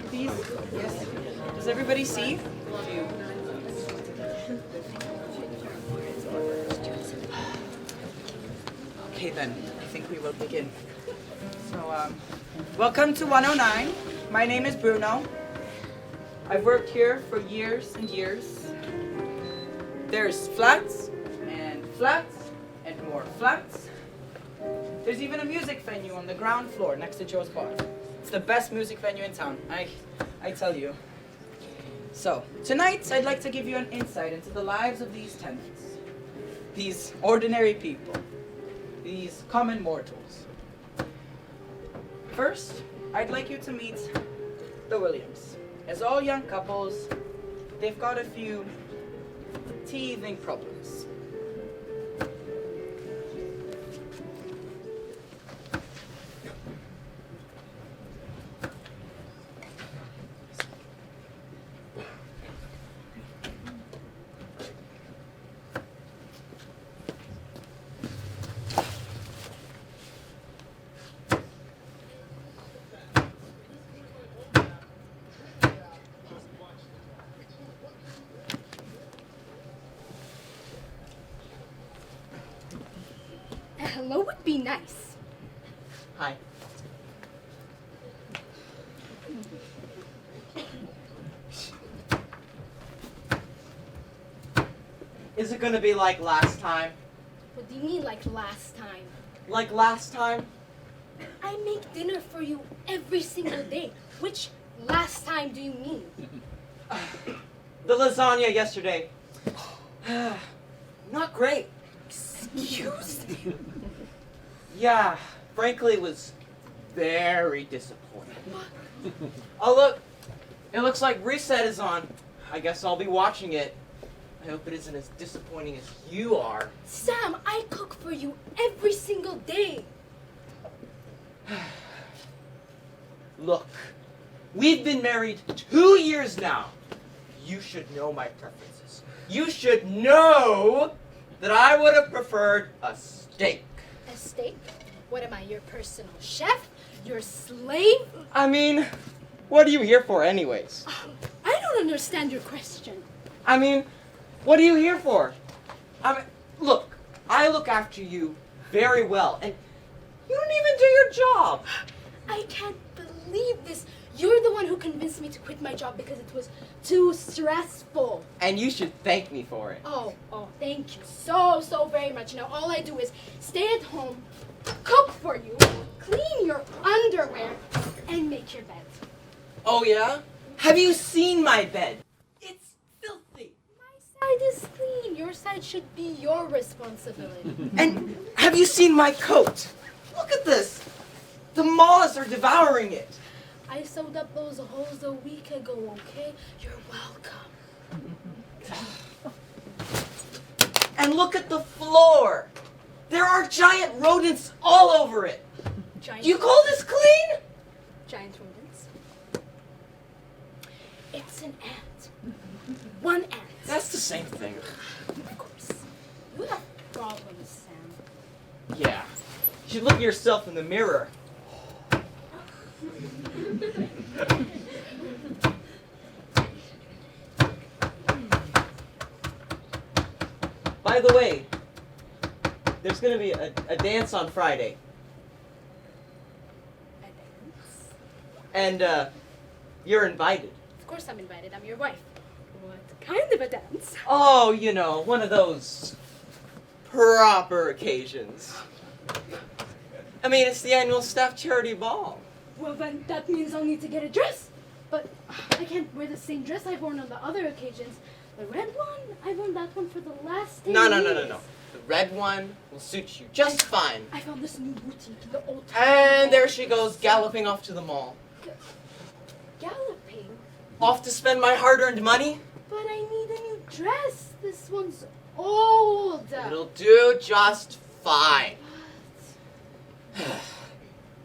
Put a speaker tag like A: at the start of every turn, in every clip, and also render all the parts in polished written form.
A: please? Yes. Does everybody see? Okay then, I think we will begin. So, welcome to 109. My name is Bruno. I've worked here for years and years. There's flats and more flats. There's even a music venue on the ground floor next to Joe's bar. It's the best music venue in town, I tell you. So, tonight I'd like to give you an insight into the lives of these tenants. These ordinary people. These common mortals. First, I'd like you to meet the Williams. As all young couples, they've got a few teething problems.
B: Hello would be nice.
A: Hi.
C: Is it gonna be like last time?
B: What do you mean like last time?
C: Like last time?
B: I make dinner for you every single day. Which last time do you mean?
C: The lasagna yesterday. Not great.
B: Excuse me.
C: Yeah, frankly, it was very disappointing. Oh look, it looks like Reset is on. I guess I'll be watching it. I hope it isn't as disappointing as you are.
B: Sam, I cook for you every single day.
C: Look, we've been married 2 years now. You should know my preferences. You should know that I would have preferred a steak.
B: A steak? What am I, your personal chef? Your slave?
C: I mean, what are you here for anyways?
B: I don't understand your question.
C: I mean, what are you here for? Look, I look after you very well, and you don't even do your job.
B: I can't believe this. You're the one who convinced me to quit my job because it was too stressful.
C: And you should thank me for it.
B: Oh, thank you so very much. Now all I do is stay at home, cook for you, clean your underwear, and make your bed.
C: Oh yeah? Have you seen my bed? It's filthy.
B: My side is clean. Your side should be your responsibility.
C: And have you seen my coat? Look at this. The moths are devouring it.
B: I sewed up those holes a week ago, okay? You're welcome.
C: And look at the floor. There are giant rodents all over it.
B: Giant
C: Do you call this clean?
B: Giant rodents? It's an ant. One ant.
C: That's the same thing.
B: Of course. You have problems, Sam.
C: Yeah. You should look at yourself in the mirror. By the way, there's going to be a dance on Friday.
B: A dance?
C: And you're invited.
B: Of course I'm invited. I'm your wife. What kind of a dance?
C: Oh, you know, one of those proper occasions. I mean, it's the annual staff charity ball.
B: Well, then that means I'll need to get a dress. But I can't wear the same dress I've worn on the other occasions. The red one, I've worn that one for the last 10
C: No.
B: years.
C: The red one will suit you just fine.
B: I found this new boutique in the old town.
C: And there she goes, galloping off to the mall.
B: Galloping?
C: Off to spend my hard-earned money?
B: But I need a new dress. This one's old.
C: It'll do just fine.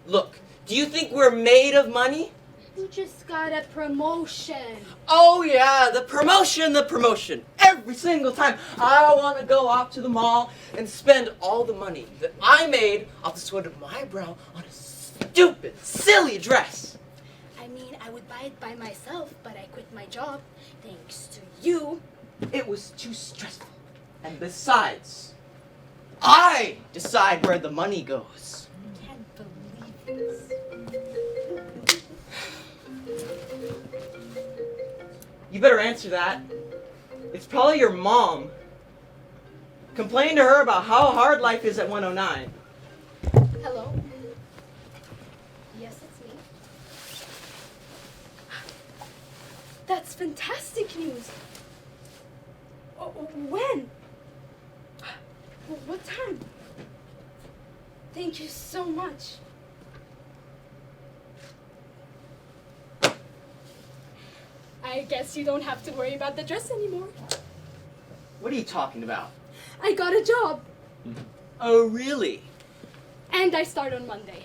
C: Look, do you think we're made of money?
B: You just got a promotion.
C: Oh yeah, the promotion. Every single time I want to go off to the mall and spend all the money that I made off the sweat of my brow on a stupid, silly dress.
B: I mean, I would buy it by myself, but I quit my job thanks to you.
C: It was too stressful. And besides, I decide where the money goes.
B: Can't believe this.
C: You better answer that. It's probably your mom. Complain to her about how hard life is at 109.
B: Hello? Yes, it's me. That's fantastic news. Oh, when? What time? Thank you so much. I guess you don't have to worry about the dress anymore.
C: What are you talking about?
B: I got a job.
C: Oh, really?
B: And I start on Monday.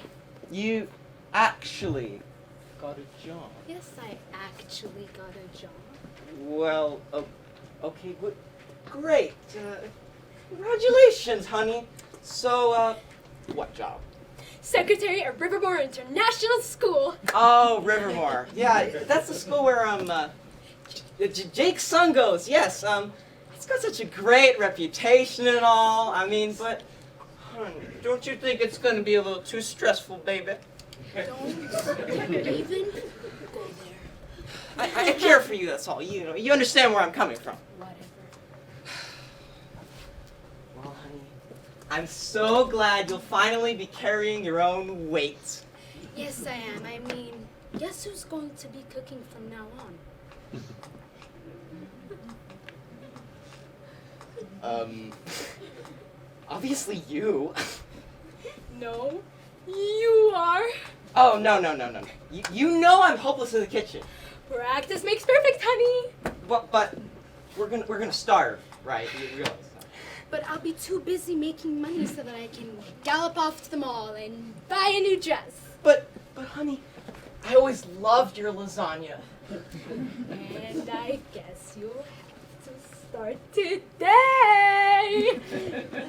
C: You actually got a job?
B: Yes, I actually got a job.
C: Well, okay, good. Great. Congratulations, honey. So, what job?
B: Secretary at Rivermore International School.
C: Oh, Rivermore. Yeah, that's the school where, Jake's son goes. Yes, it's got such a great reputation and all. I mean, but, honey, don't you think it's gonna be a little too stressful, baby?
B: Don't even go there.
C: I care for you, that's all. You know, you understand where I'm coming from.
B: Whatever.
C: Well, honey, I'm so glad you'll finally be carrying your own weight.
B: Yes, I am. I mean, guess who's going to be cooking from now on?
C: Obviously you.
B: No, you are.
C: Oh, no. You know I'm hopeless in the kitchen.
B: Practice makes perfect, honey.
C: But we're gonna starve, right? You realize that.
B: But I'll be too busy making money so that I can gallop off to the mall and buy a new dress.
C: But honey, I always loved your lasagna.
B: And I guess you'll have to start today.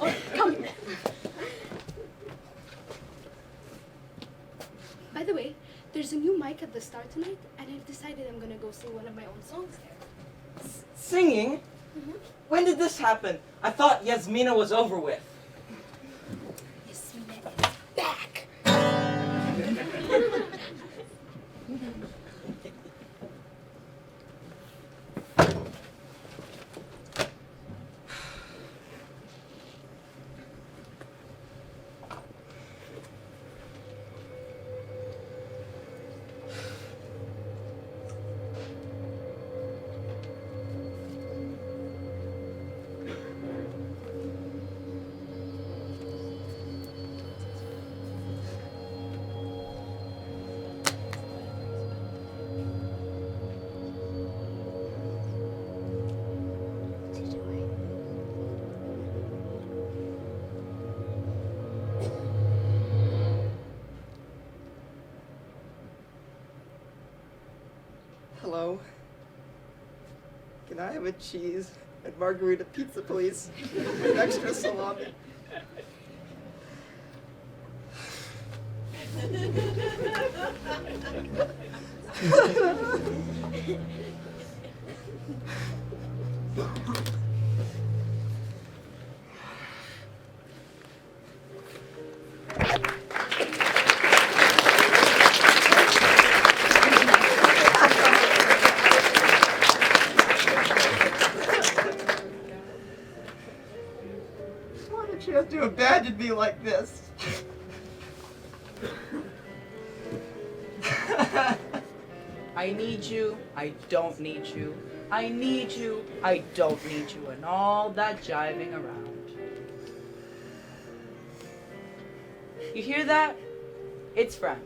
B: Oh, come here. By the way, there's a new mic at the Star tonight, and I've decided I'm gonna go sing one of my own songs there.
C: Singing?
B: Mm-hmm.
C: When did this happen? I thought Yasmina was over with.
B: Yasmina is back.
C: Hello. Can I have a cheese and margarita pizza, please? With extra salami. Why did you have to abandon me like this?
A: I need you, I don't need you. I need you, I don't need you, and all that jiving around. You hear that? It's Frank.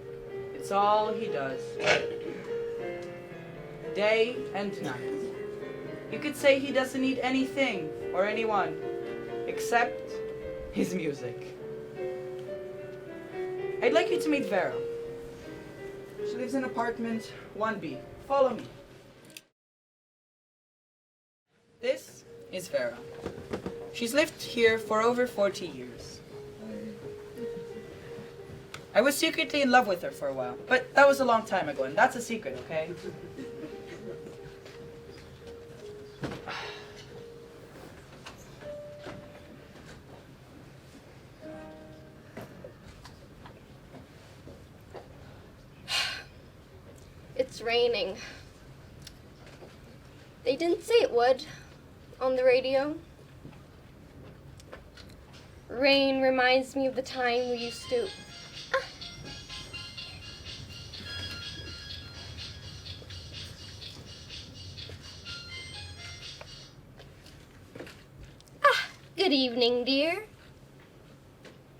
A: It's all he does. Day and night. You could say he doesn't need anything or anyone except his music. I'd like you to meet Vera. She lives in apartment 1B. Follow me. This is Vera. She's lived here for over 40 years. I was secretly in love with her for a while, but that was a long time ago, and that's a secret, okay?
D: It's raining. They didn't say it would on the radio. Rain reminds me of the time we used to... Good evening, dear.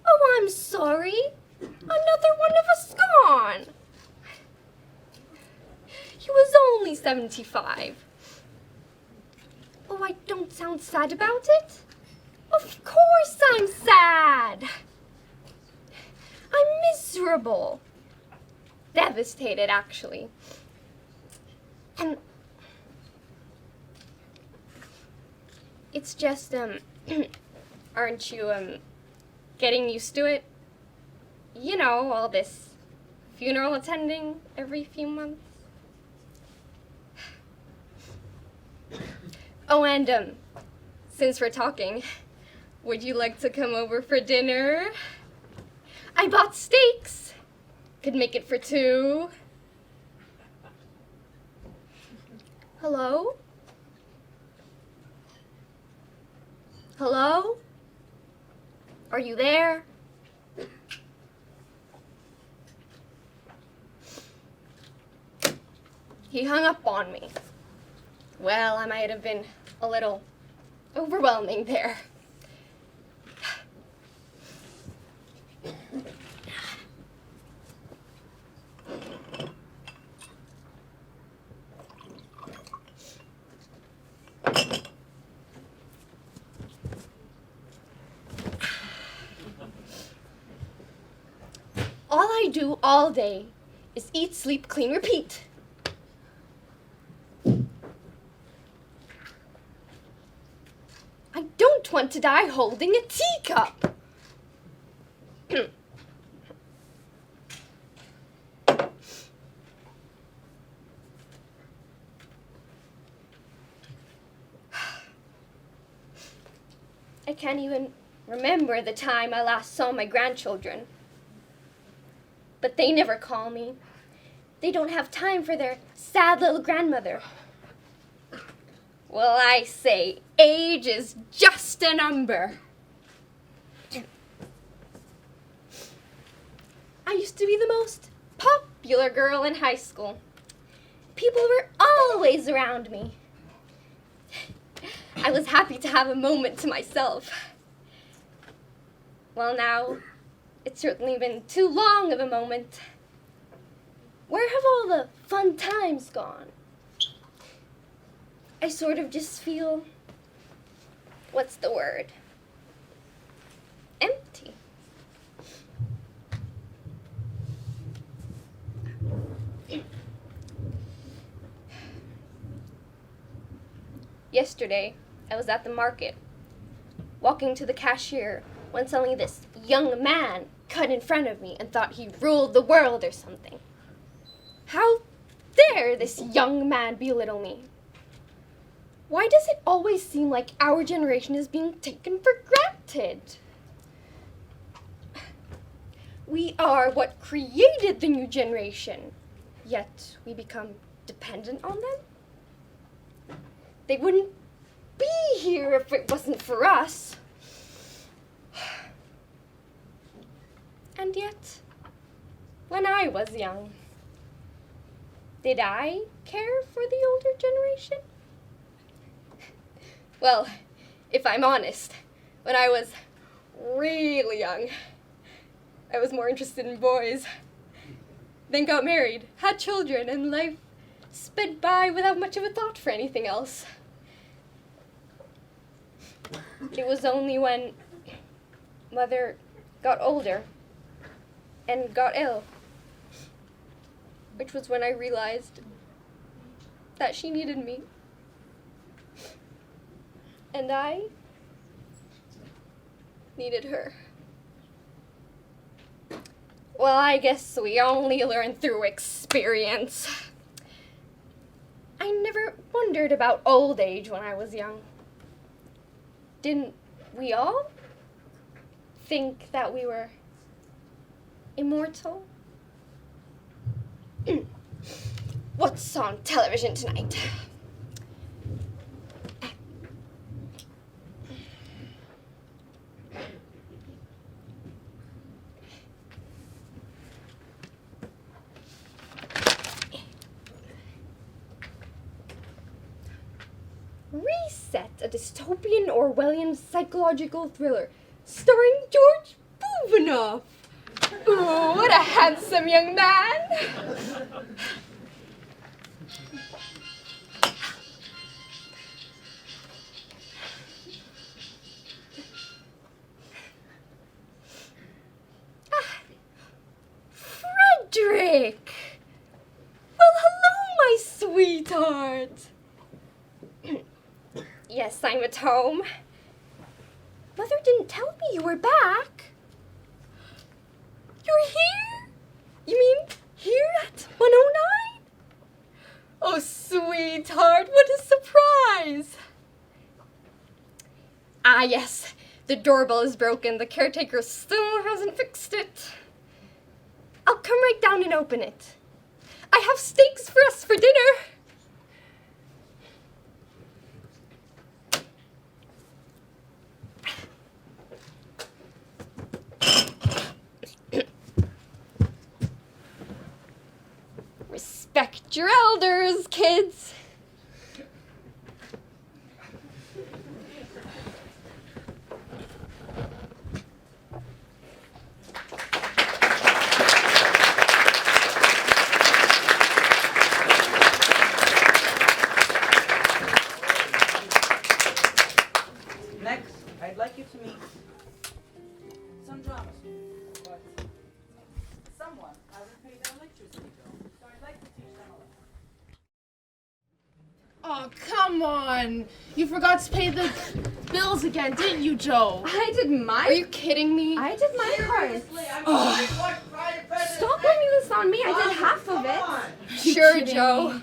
D: Oh, I'm sorry. Another one of us gone. He was only 75. Oh, I don't sound sad about it. Of course I'm sad. I'm miserable. Devastated, actually. And it's just, aren't you, getting used to it? You know, all this funeral attending every few months. Oh, and, since we're talking, would you like to come over for dinner? I bought steaks. Could make it for 2. Hello? Hello? Are you there? He hung up on me. Well, I might have been a little overwhelming there. All I do all day is eat, sleep, clean, repeat. I don't want to die holding a teacup. I can't even remember the time I last saw my grandchildren. But they never call me. They don't have time for their sad little grandmother. Well, I say, age is just a number. I used to be the most popular girl in high school. People were always around me. I was happy to have a moment to myself. Well, now, it's certainly been too long of a moment. Where have all the fun times gone? I sort of just feel, what's the word? Empty. Yesterday, I was at the market, walking to the cashier, when suddenly this young man cut in front of me and thought he ruled the world or something. How dare this young man belittle me? Why does it always seem like our generation is being taken for granted? We are what created the new generation, yet we become dependent on them? They wouldn't be here if it wasn't for us. And yet, when I was young, did I care for the older generation? Well, if I'm honest, when I was really young, I was more interested in boys. Then got married, had children, and life sped by without much of a thought for anything else. It was only when Mother got older and got ill, which was when I realized that she needed me. And I needed her. Well, I guess we only learn through experience. I never wondered about old age when I was young. Didn't we all think that we were immortal? What's on television tonight? Reset, a dystopian Orwellian psychological thriller starring George Buvanoff. Ooh, what a handsome young man! Frederick! Well, hello, my sweetheart. Yes, I'm at home. Mother didn't tell me you were back. You're here? You mean here at 109? Oh, sweetheart, what a surprise! Ah, yes, the doorbell is broken. The caretaker still hasn't fixed it. I'll come right down and open it. I have steaks for us for dinner. Respect your elders, kids.
A: Next, I'd like you to meet some drama students, but someone hasn't paid their electricity bill, so I'd like to teach them a lesson.
E: Oh, come on. You forgot to pay the bills again, didn't you, Joe?
B: I did mine.
D: Are you kidding me?
B: I did my part.
A: Seriously, I'm going to watch Friday President.
B: Stop blaming this on me. I did half of it.
D: Sure,
E: kidding
D: Joe.
E: me?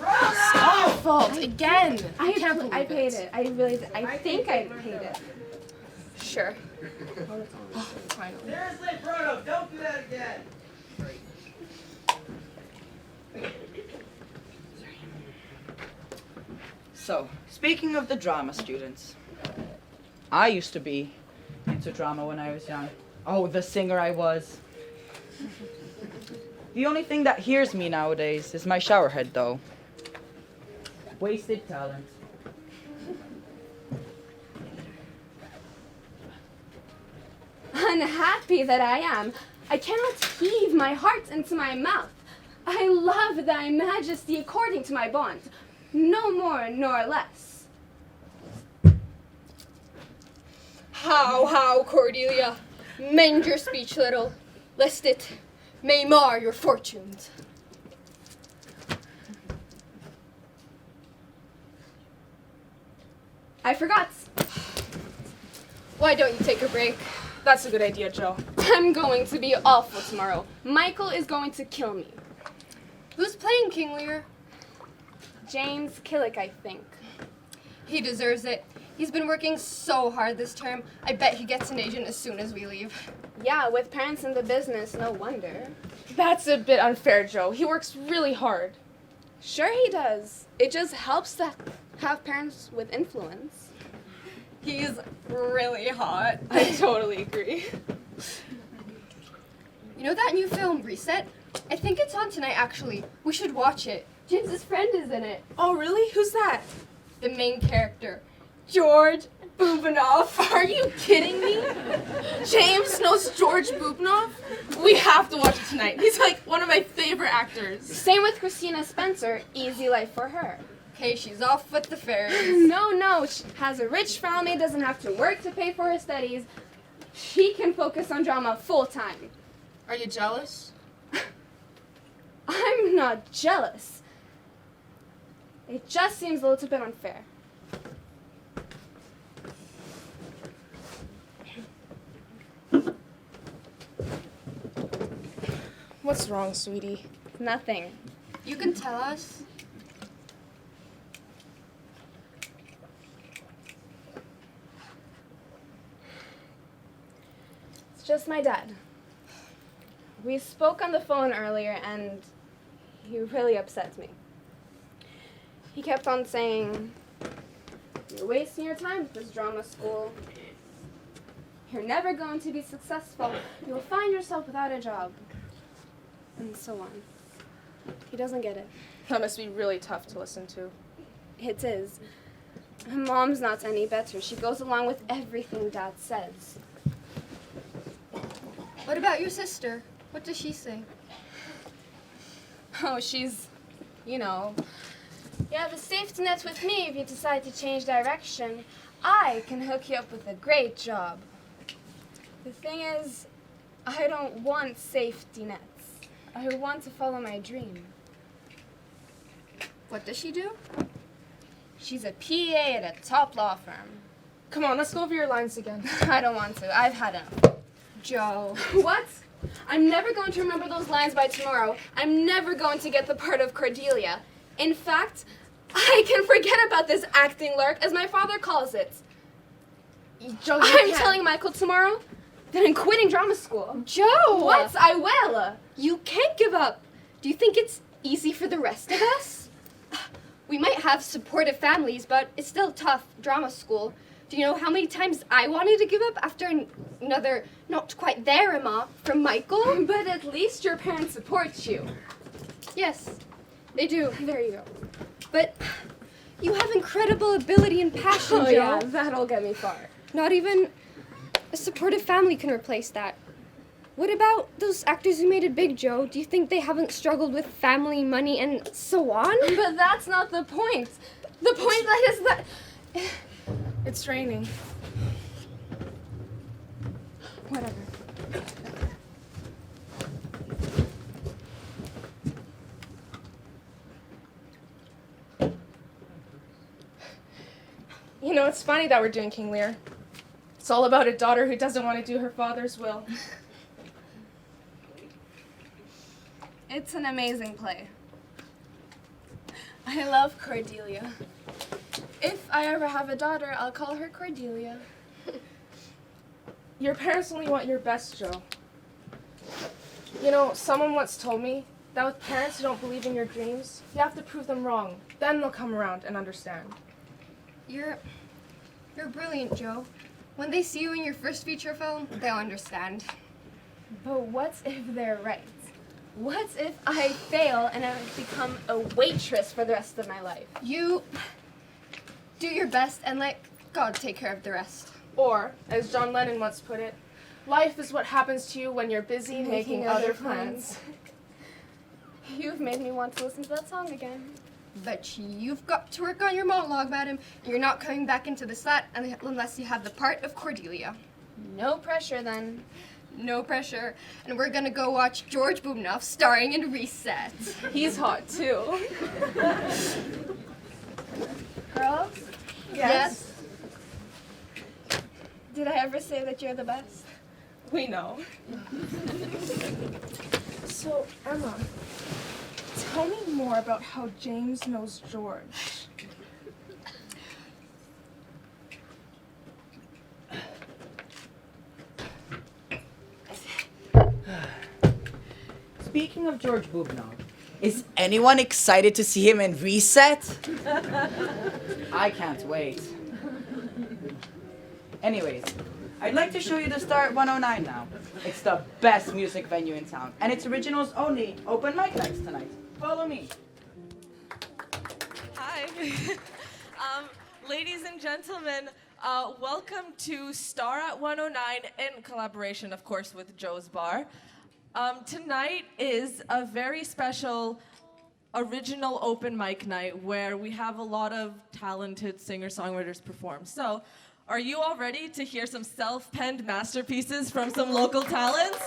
E: It's our fault again.
B: I
E: can't believe
B: paid
E: it.
B: it. I really did. I think I paid it.
D: Sure.
E: Finally.
A: Seriously, Bruno, don't do that again. So, speaking of the drama students, I used to be into drama when I was young. Oh, the singer I was. The only thing that hears me nowadays is my shower head, though. Wasted talent.
B: Unhappy that I am. I cannot heave my heart into my mouth. I love thy majesty according to my bond. No more nor less.
D: How, Cordelia? Mend your speech little, lest it may mar your fortunes.
B: I forgot.
D: Why don't you take a break?
E: That's a good idea, Joe.
B: I'm going to be awful tomorrow. Michael is going to kill me.
D: Who's playing King Lear?
B: James Killick, I think.
D: He deserves it. He's been working so hard this term. I bet he gets an agent as soon as we leave.
B: Yeah, with parents in the business, no wonder.
E: That's a bit unfair, Joe. He works really hard.
B: Sure he does. It just helps to have parents with influence.
D: He's really hot.
E: I totally agree.
D: You know that new film, Reset? I think it's on tonight, actually. We should watch it.
B: James's friend is in it.
E: Oh, really? Who's that?
D: The main character, George Buvanoff.
E: Are you kidding me? James knows George Bubnoff? We have to watch it tonight. He's like one of my favorite actors.
B: Same with Christina Spencer. Easy life for her.
D: Okay, she's off with the fairies.
B: No. She has a rich family, doesn't have to work to pay for her studies. She can focus on drama full time.
E: Are you jealous?
B: I'm not jealous. It just seems a little bit unfair.
E: What's wrong, sweetie?
D: Nothing.
B: You can tell us.
F: It's just my dad. We spoke on the phone earlier and he really upsets me. He kept on saying, "You're wasting your time at this drama school. You're never going to be successful. You'll find yourself without a job." And so on. He doesn't get it.
E: That must be really tough to listen to.
F: It is. Mom's not any better. She goes along with everything Dad says.
B: What about your sister? What does she say?
F: Oh, she's, you have a safety net with me if you decide to change direction. I can hook you up with a great job. The thing is, I don't want safety nets. I want to follow my dream.
B: What does she do?
F: She's a PA at a top law firm.
E: Come on, let's go over your lines again.
F: I don't want to. I've had enough.
B: Joe.
F: What? I'm never going to remember those lines by tomorrow. I'm never going to get the part of Cordelia. In fact, I can forget about this acting lark, as my father calls it.
E: Joe,
F: I'm telling Michael tomorrow that I'm quitting drama school.
D: Joe!
F: What? I will.
D: You can't give up. Do you think it's easy for the rest of us? We might have supportive families, but it's still tough. Drama school. Do you know how many times I wanted to give up after another not quite there Emma from Michael?
F: But at least your parents support you.
D: Yes, they do.
F: There you go.
D: But you have incredible ability and passion,
F: Oh
D: Joe.
F: yeah, that'll get me far.
D: Not even a supportive family can replace that. What about those actors who made it big, Joe? Do you think they haven't struggled with family, money, and so on?
F: But that's not the point. The point that is that...
E: It's raining.
F: Whatever.
E: It's funny that we're doing King Lear. It's all about a daughter who doesn't want to do her father's will.
F: It's an amazing play. I love Cordelia. If I ever have a daughter, I'll call her Cordelia.
E: Your parents only want your best, Joe. Someone once told me that with parents who don't believe in your dreams, you have to prove them wrong. Then they'll come around and understand.
B: You're brilliant, Joe. When they see you in your first feature film, they'll understand.
F: But what if they're right? What if I fail and I become a waitress for the rest of my life?
B: You do your best and let God take care of the rest.
E: Or, as John Lennon once put it, life is what happens to you when you're busy making other plans.
F: You've made me want to listen to that song again.
B: But you've got to work on your monologue, madam. You're not coming back into the set unless you have the part of Cordelia.
F: No pressure then.
B: No pressure. And we're gonna go watch George Bubnoff starring in Reset.
E: He's hot, too.
F: Girls,
B: Yes.
F: did I ever say that you're the best?
E: We know. So, Emma, tell me more about how James knows George.
A: Speaking of George Bubnoff, is anyone excited to see him in Reset? I can't wait. Anyways, I'd like to show you the Star at 109 now. It's the best music venue in town, and it's originals only open mic nights tonight. Follow me.
G: Hi. Ladies and gentlemen, welcome to Star at 109 in collaboration, of course, with Joe's Bar. Tonight is a very special original open mic night where we have a lot of talented singer-songwriters perform. So, are you all ready to hear some self-penned masterpieces from some local talents?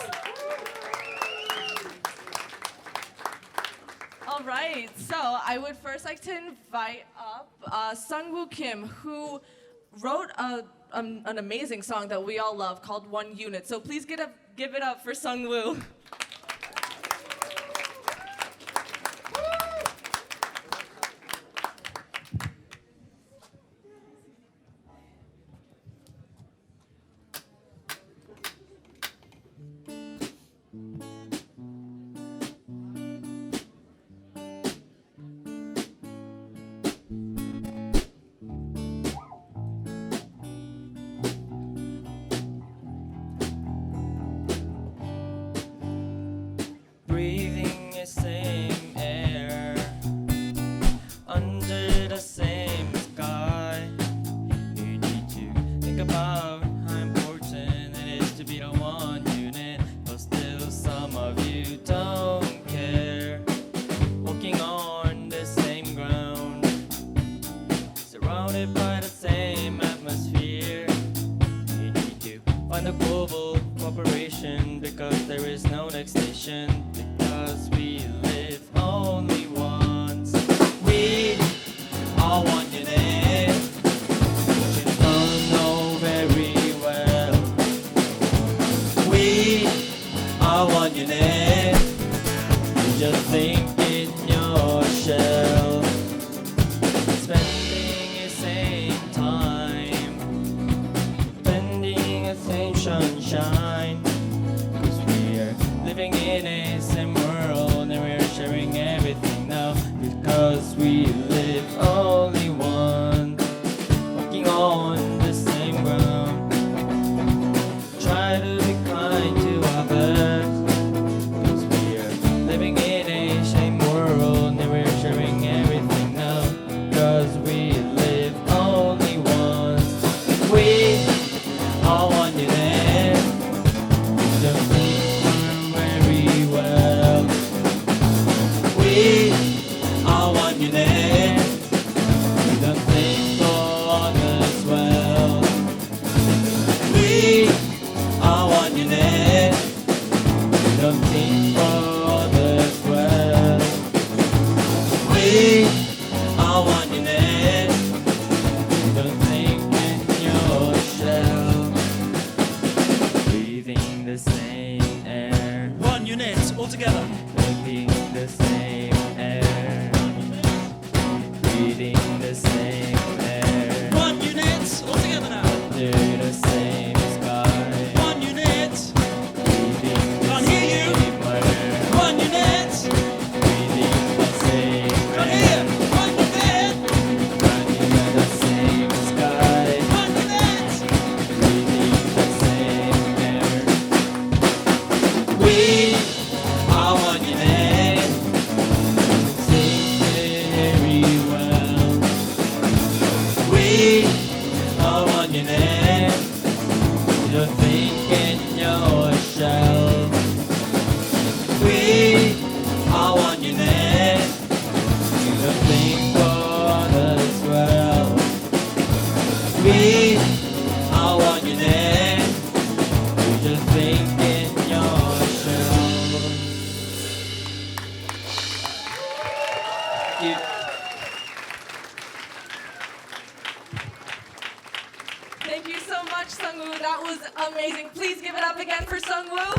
G: All right, so I would first like to invite up Seung Woo Kim, who wrote an amazing song that we all love called One Unit. So please give it up for Seung Woo.
H: patient because we live only once. We all want your name, but you don't know very well. We all want your name, you just think in your shell. Spending the same time, spending the same sunshine, 'cause we're living in a same world and we're sharing everything now, because we live only one, walking on the same ground. Try to be kind to others, 'cause we're living in a same world and we're sharing everything now, because we live only once. We all want you there, don't think we're very well. We all want you there, don't think for others well. We all want you there, don't think for others well. We all want you there, don't think in your shell. Breathing the same air,
I: One unit all together.
H: breathing the same air, breathing the same air,
I: One unit all together now.
H: under the same sky,
I: One unit.
H: breathing the
I: Can't hear you.
H: same air,
I: One unit.
H: breathing the same
I: Come
H: air,
I: here. One unit.
H: under the same sky,
I: One unit.
H: breathing the same air. We all want your name, sing very well. We all want your name, don't think in your shell. We all want your name, don't think for others well. We all want your name, you just think in your shell. Thank you.
G: Thank you so much, Seung Woo. That was amazing. Please give it up again for Seung Woo.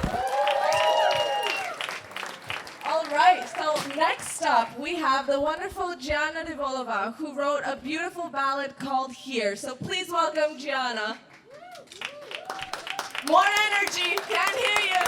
G: All right, so next up we have the wonderful Gianna Divolova, who wrote a beautiful ballad called Here. So please welcome Gianna. More energy, can't hear you.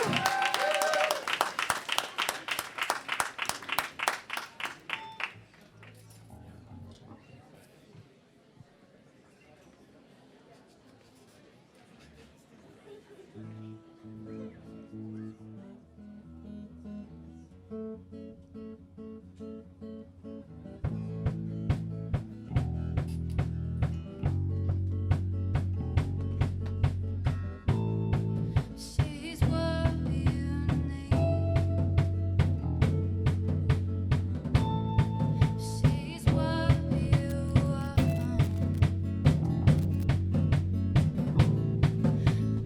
J: She's what you need. She's what you want.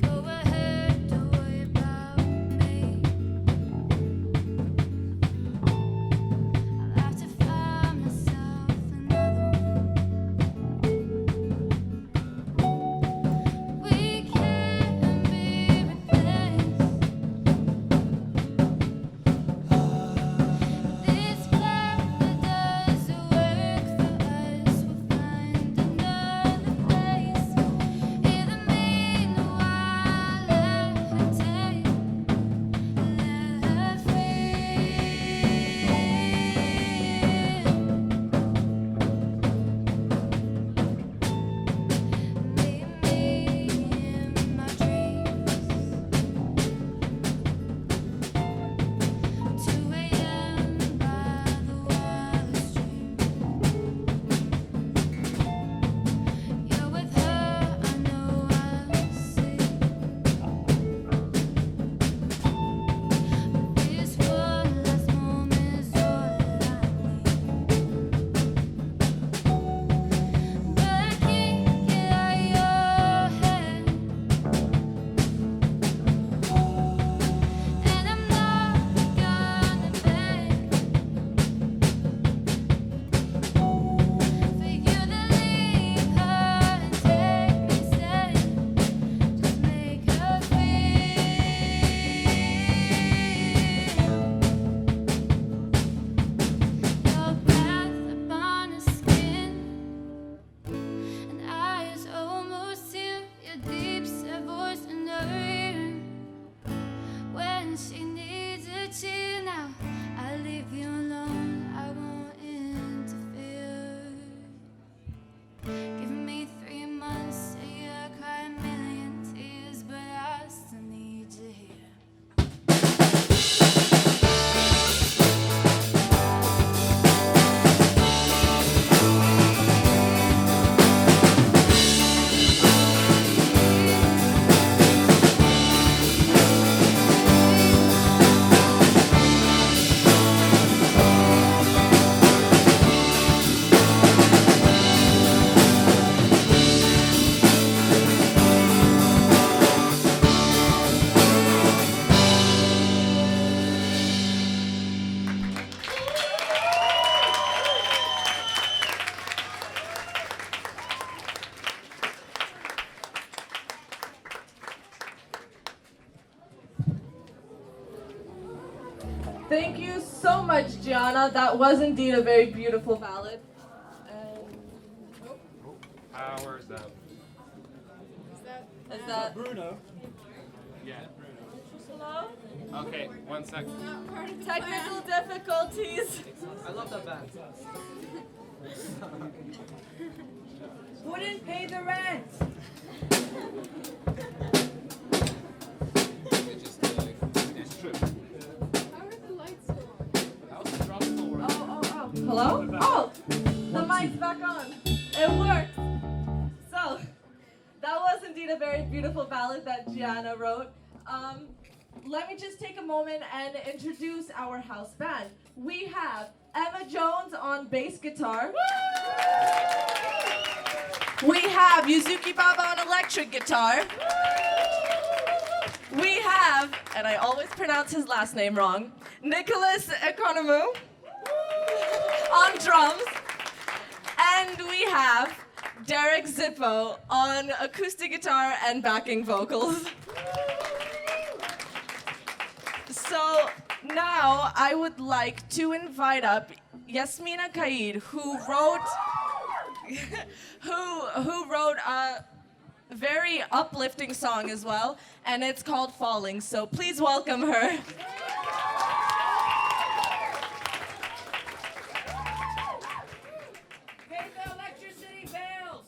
J: Go ahead, don't worry about me.
G: Thank you so much, Gianna. That was indeed a very beautiful ballad.
K: Where's that?
G: Is that
K: Bruno. Yeah,
G: hello?
K: Bruno. Okay, 1 sec.
G: Technical difficulties.
C: I love that band.
A: Who didn't pay the rent?
K: It's true.
G: Hello? Oh, the mic's back on. It works. So, that was indeed a very beautiful ballad that Gianna wrote. Let me just take a moment and introduce our house band. We have Emma Jones on bass guitar. We have Yuzuki Baba on electric guitar. We have, and I always pronounce his last name wrong, Nicholas Economou on drums. And we have Derek Zippo on acoustic guitar and backing vocals. So now I would like to invite up Yasmina Kaid, who wrote a very uplifting song as well, and it's called Falling. So please welcome her.
A: Pay the electricity bills!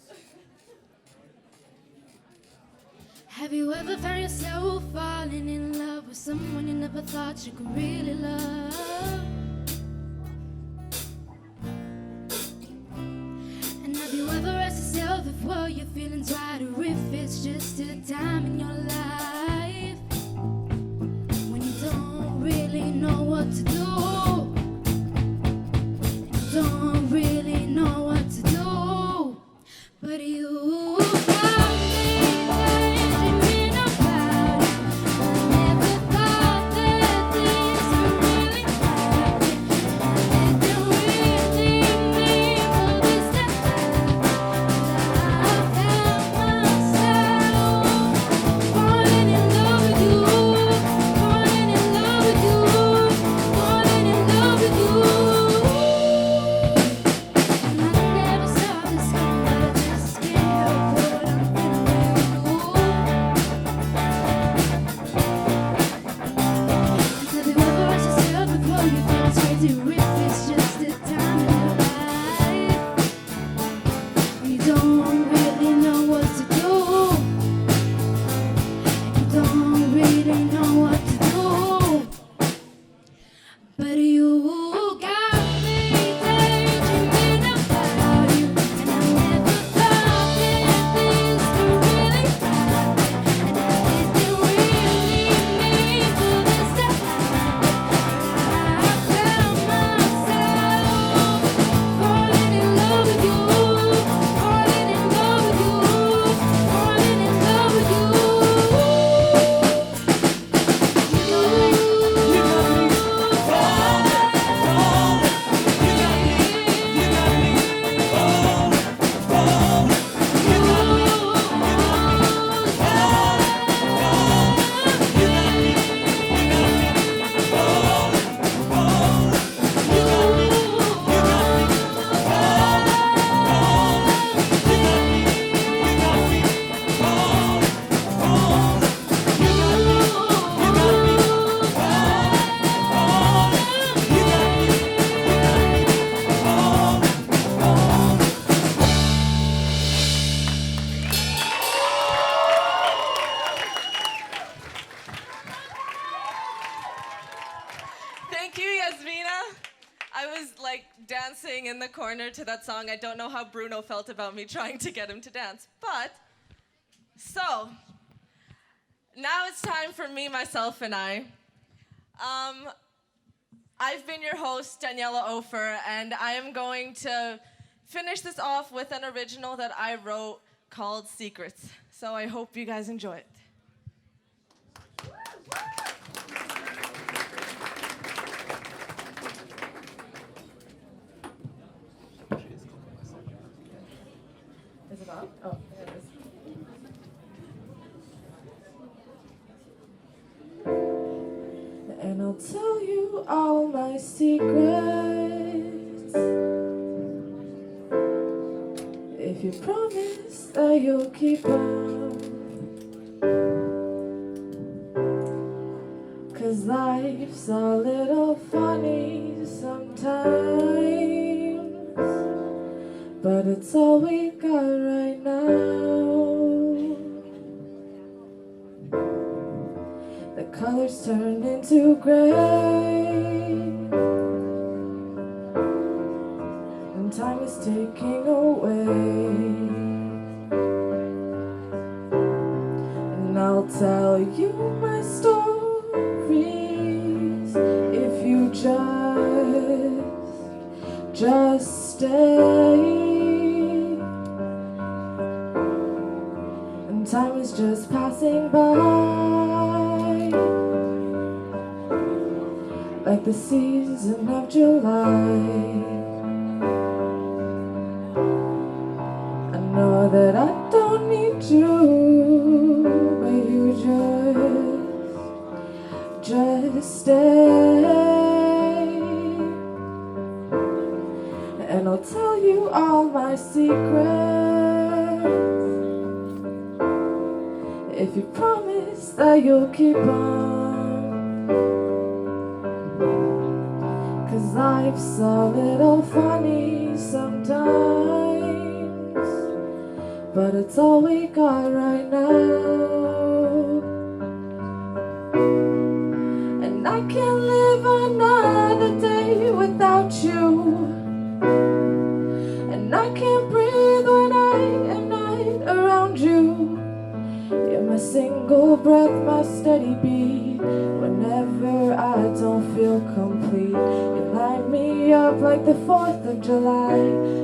J: Have you ever found yourself falling in love with someone you never thought you could really love? And have you ever asked yourself if what you're feeling's right or if it's just a time in your life when you don't really know what to do? And you don't really know what to do, but you got me daydreaming about it. I never thought that things were really happening. It didn't really mean all this time. I found myself falling in love with you, falling in love with you, falling in love with you. And I never saw this coming, but I just can't help what I'm feeling with you. Have you ever asked yourself before you feel it's crazy if it's just a time in your life when you don't really know what to do, and you don't really know what to do, but you got me daydreaming about you, and I never thought that things could really happen, and I didn't really mean for this to happen. I found myself falling in love with you, falling in love with you, falling in love with you.
G: Thank you, Yasmina. I was like dancing in the corner to that song. I don't know how Bruno felt about me trying to get him to dance. But, so, now it's time for me, myself, and I. I've been your host, Daniella Ofer, and I am going to finish this off with an original that I wrote called Secrets. So I hope you guys enjoy it. Is it on? Oh, there it is. And I'll tell you all
L: my secrets if you promise that you'll keep them. 'Cause life's a little funny sometimes, but it's all we got right now. The colors turn into gray, and time is taking away. And I'll tell you my stories if you just stay. And time is just passing by, like the season of July. I know that I don't need you, but you just stay. And I'll tell you all my secrets if you promise that you'll keep on. 'Cause life's a little funny sometimes, but it's all we got right now. And I can't live another day without you, and I can't breathe when I am not around you. You're my single breath, my steady beat. Whenever I don't feel complete, you light me up like the 4th of July.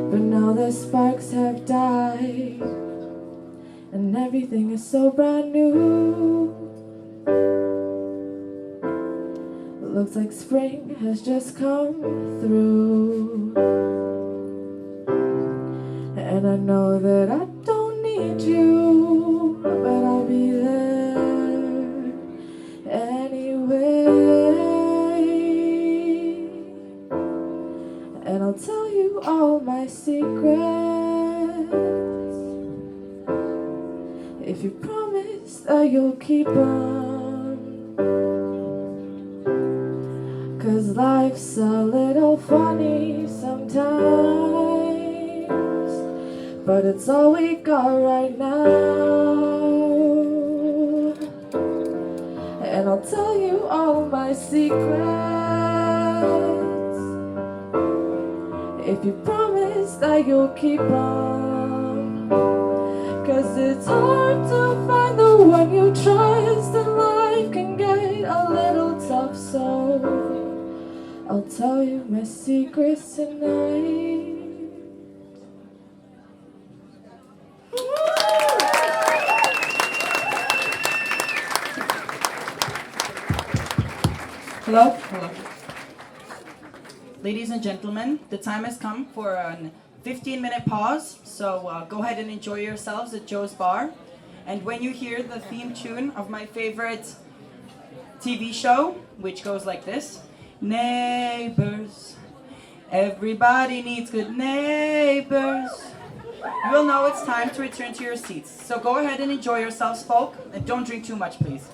L: But now the sparks have died, and everything is so brand new. It looks like spring has just come through, and I know that I don't need you, but I'll be there anyway. And I'll tell you all my secrets if you promise that you'll keep on. 'Cause life's a little funny sometimes, but it's all we got right now. And I'll tell you all my secrets if you promise that you'll keep on. 'Cause it's hard to find the one you trust, and life can get a little tough, so I'll tell you my secrets tonight.
A: Hello? Hello. Ladies and gentlemen, the time has come for a 15-minute pause, so go ahead and enjoy yourselves at Joe's Bar. And when you hear the theme tune of my favorite TV show, which goes like this: neighbors, everybody needs good neighbors, you'll know it's time to return to your seats. So go ahead and enjoy yourselves, folk, and don't drink too much, please.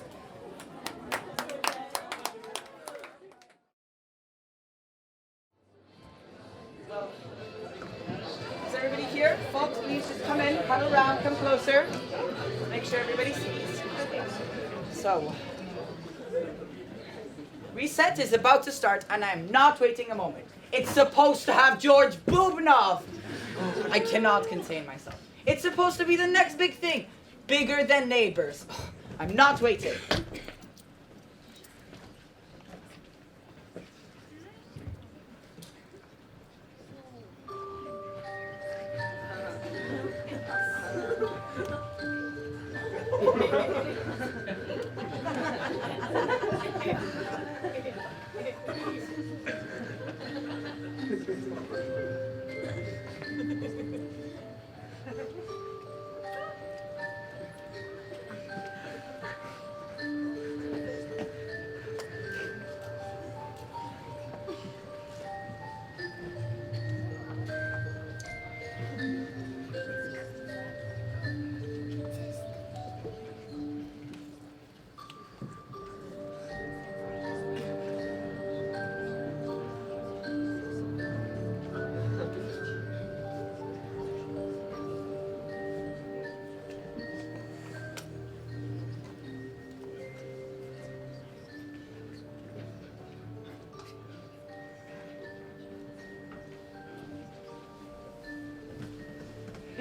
A: Is everybody here? Folks, please just come in, huddle around, come closer. Make sure everybody sees. So, Reset is about to start, and I'm not waiting a moment. It's supposed to have George Bubnov. I cannot contain myself. It's supposed to be the next big thing, bigger than Neighbors. I'm not waiting.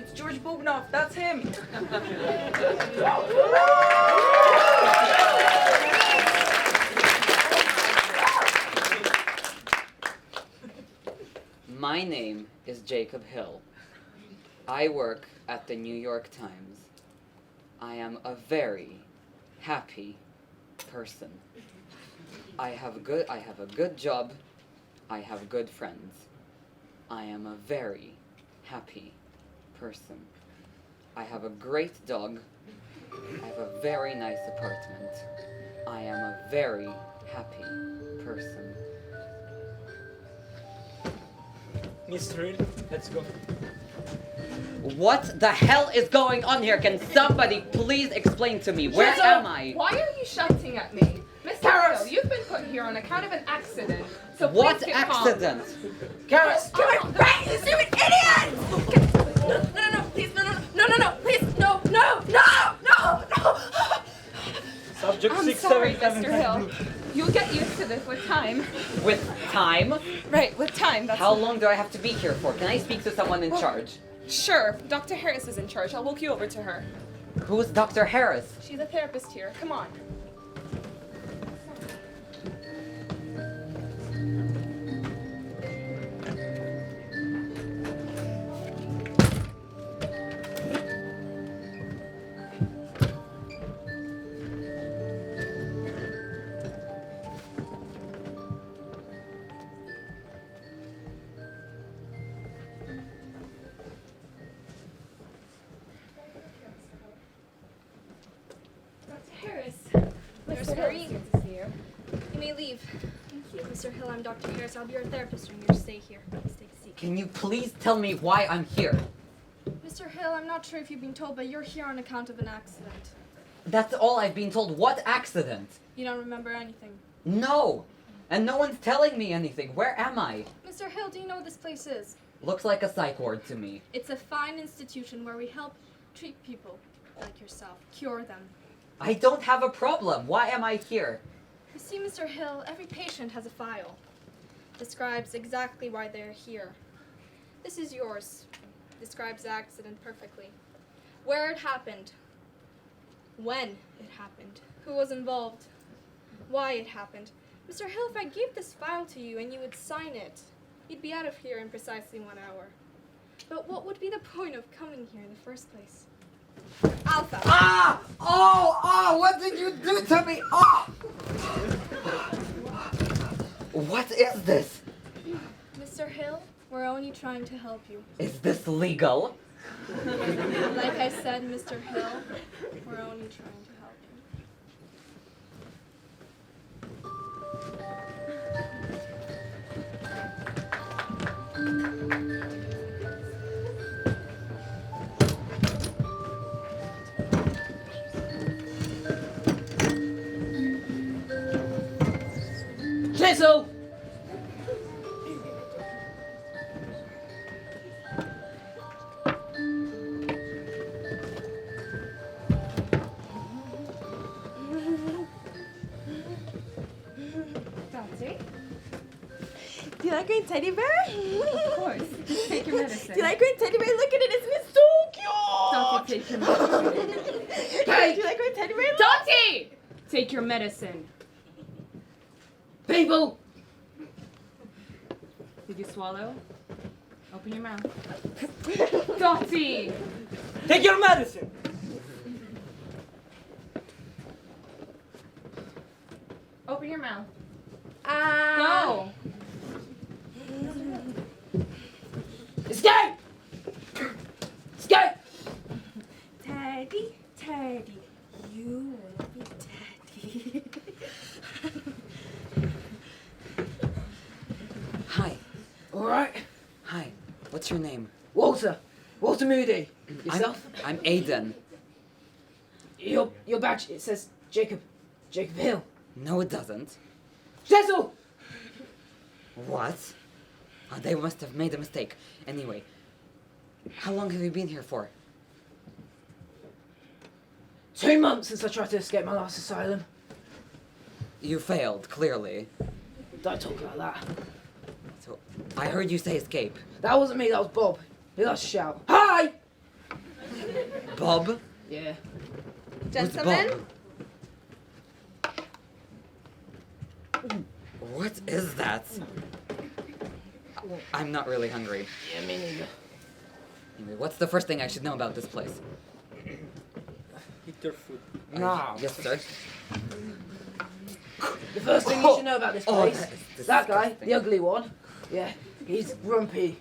A: It's George Bognoff. That's him.
M: My name is Jacob Hill. I work at the New York Times. I am a very happy person. I have a good job. I have good friends. I am a very happy person. I have a great dog. I have a very nice apartment. I am a very happy person.
H: Mr. Hill, let's go.
M: What the hell is going on here? Can somebody please explain to me? Where am I?
E: Why are you shouting at me? Mr. Hill, you've been put here on account of an accident. So please
M: What
E: get calm.
M: accident?
E: Garrus, give me back, you stupid idiot! No, please, no, please, no.
H: Subject
E: I'm
H: 6,
E: sorry,
H: 7, 7.
E: Mr. Hill. You'll get used to this with time.
M: With time?
E: Right, with time. That's
M: How long do I have to be here for? Can I speak to someone in charge?
E: Sure, Dr. Harris is in charge. I'll walk you over to her.
M: Who's Dr. Harris?
E: She's a therapist here. Come on.
D: Mr. Hill, I'm Dr. Harris. I'll be your therapist during your stay here. Please take a seat.
M: Can you please tell me why I'm here?
D: Mr. Hill, I'm not sure if you've been told, but you're here on account of an accident.
M: That's all I've been told. What accident?
D: You don't remember anything.
M: No! And no one's telling me anything. Where am I?
D: Mr. Hill, do you know what this place is?
M: Looks like a psych ward to me.
D: It's a fine institution where we help treat people like yourself, cure them.
M: I don't have a problem. Why am I here?
D: You see, Mr. Hill, every patient has a file. Describes exactly why they're here. This is yours. Describes the accident perfectly. Where it happened. When it happened. Who was involved. Why it happened. Mr. Hill, if I gave this file to you and you would sign it, you'd be out of here in precisely 1 hour. But what would be the point of coming here in the first place? Alpha.
M: Ah! Oh! What did you do to me? Oh! What is this?
D: Mr. Hill, we're only trying to help you.
M: Is this legal?
D: Like I said, Mr. Hill, we're only trying to help you.
C: Chisel!
E: Dante? Do you like green teddy bear? Of course. Take your medicine.
B: Do you like green teddy bear? Look at it, isn't it so cute?
E: Dante, take your medicine.
B: Hey! Do you like green teddy bear?
E: Dante! Take your medicine.
C: People!
E: Did you swallow? Open your mouth. Dante!
C: Take your medicine!
E: Open your mouth.
B: Ah.
E: Go!
C: Escape! Escape!
B: Teddy, Teddy, you will be Teddy.
M: Hi.
C: Alright.
M: Hi. What's your name?
C: Walter. Walter Moody. Yourself?
M: I'm Aiden.
C: Your badge, it says Jacob. Jacob Hill.
M: No, it doesn't.
C: Chisel!
M: What? Oh, they must have made a mistake. Anyway, how long have you been here for?
C: 2 months since I tried to escape my last asylum.
M: You failed, clearly.
C: Don't talk like that.
M: So, I heard you say escape.
C: That wasn't me, that was Bob. He likes to shout. Hi!
M: Bob?
E: Yeah.
F: Gentlemen?
M: What is that? I'm not really hungry.
E: Yeah, me neither.
M: Anyway, what's the first thing I should know about this place?
H: Eat your food.
E: No.
M: Yes, sir.
E: The first thing you should know about this place,
M: that is
E: that guy,
M: disgusting.
E: the ugly one, yeah, he's grumpy.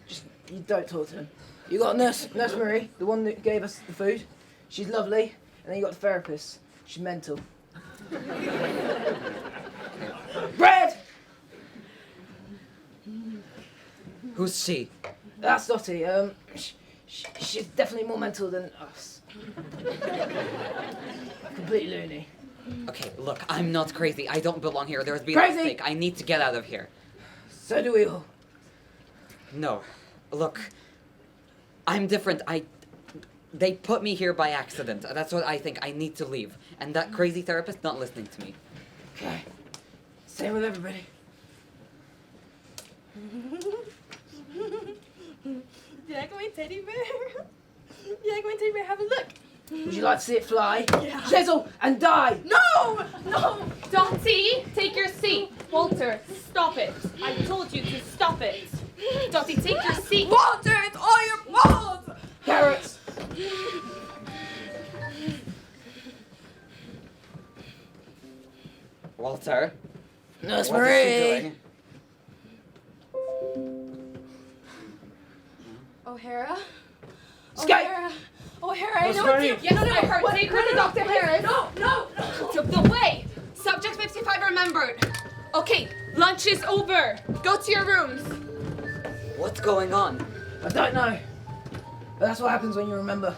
E: Just, you don't talk to him. You got Nurse Marie, the one that gave us the food. She's lovely. And then you got the therapist. She's mental. Bread!
M: Who's she?
E: That's Dottie. She's definitely more mental than us. Completely loony.
M: Okay, look, I'm not crazy. I don't belong here. There's been
E: Crazy!
M: a mistake. I need to get out of here.
E: So do we all.
M: No. Look, I'm different. They put me here by accident. That's what I think. I need to leave. And that crazy therapist not listening to me.
E: Okay. Same with everybody.
B: You like my teddy bear? You like my teddy bear? Have a look.
E: Would you like to see it fly?
B: Yeah.
E: Chisel and die!
B: No! No!
N: Dottie, take your seat. Walter, stop it. I told you to stop it. Dottie, take your seat.
E: Walter, it's all your fault! Carrots!
M: Walter?
E: Nurse
M: What is
E: Marie!
M: she doing?
B: O'Hara?
E: Sky!
B: O'Hara, I
N: Nurse
B: know
N: Marie.
B: it's you.
N: Yes, I heard. Take her to Dr. Harris.
B: No!
N: The way. Subject 55 remembered. Okay, lunch is over. Go to your rooms.
M: What's going on?
E: I don't know. But that's what happens when you remember.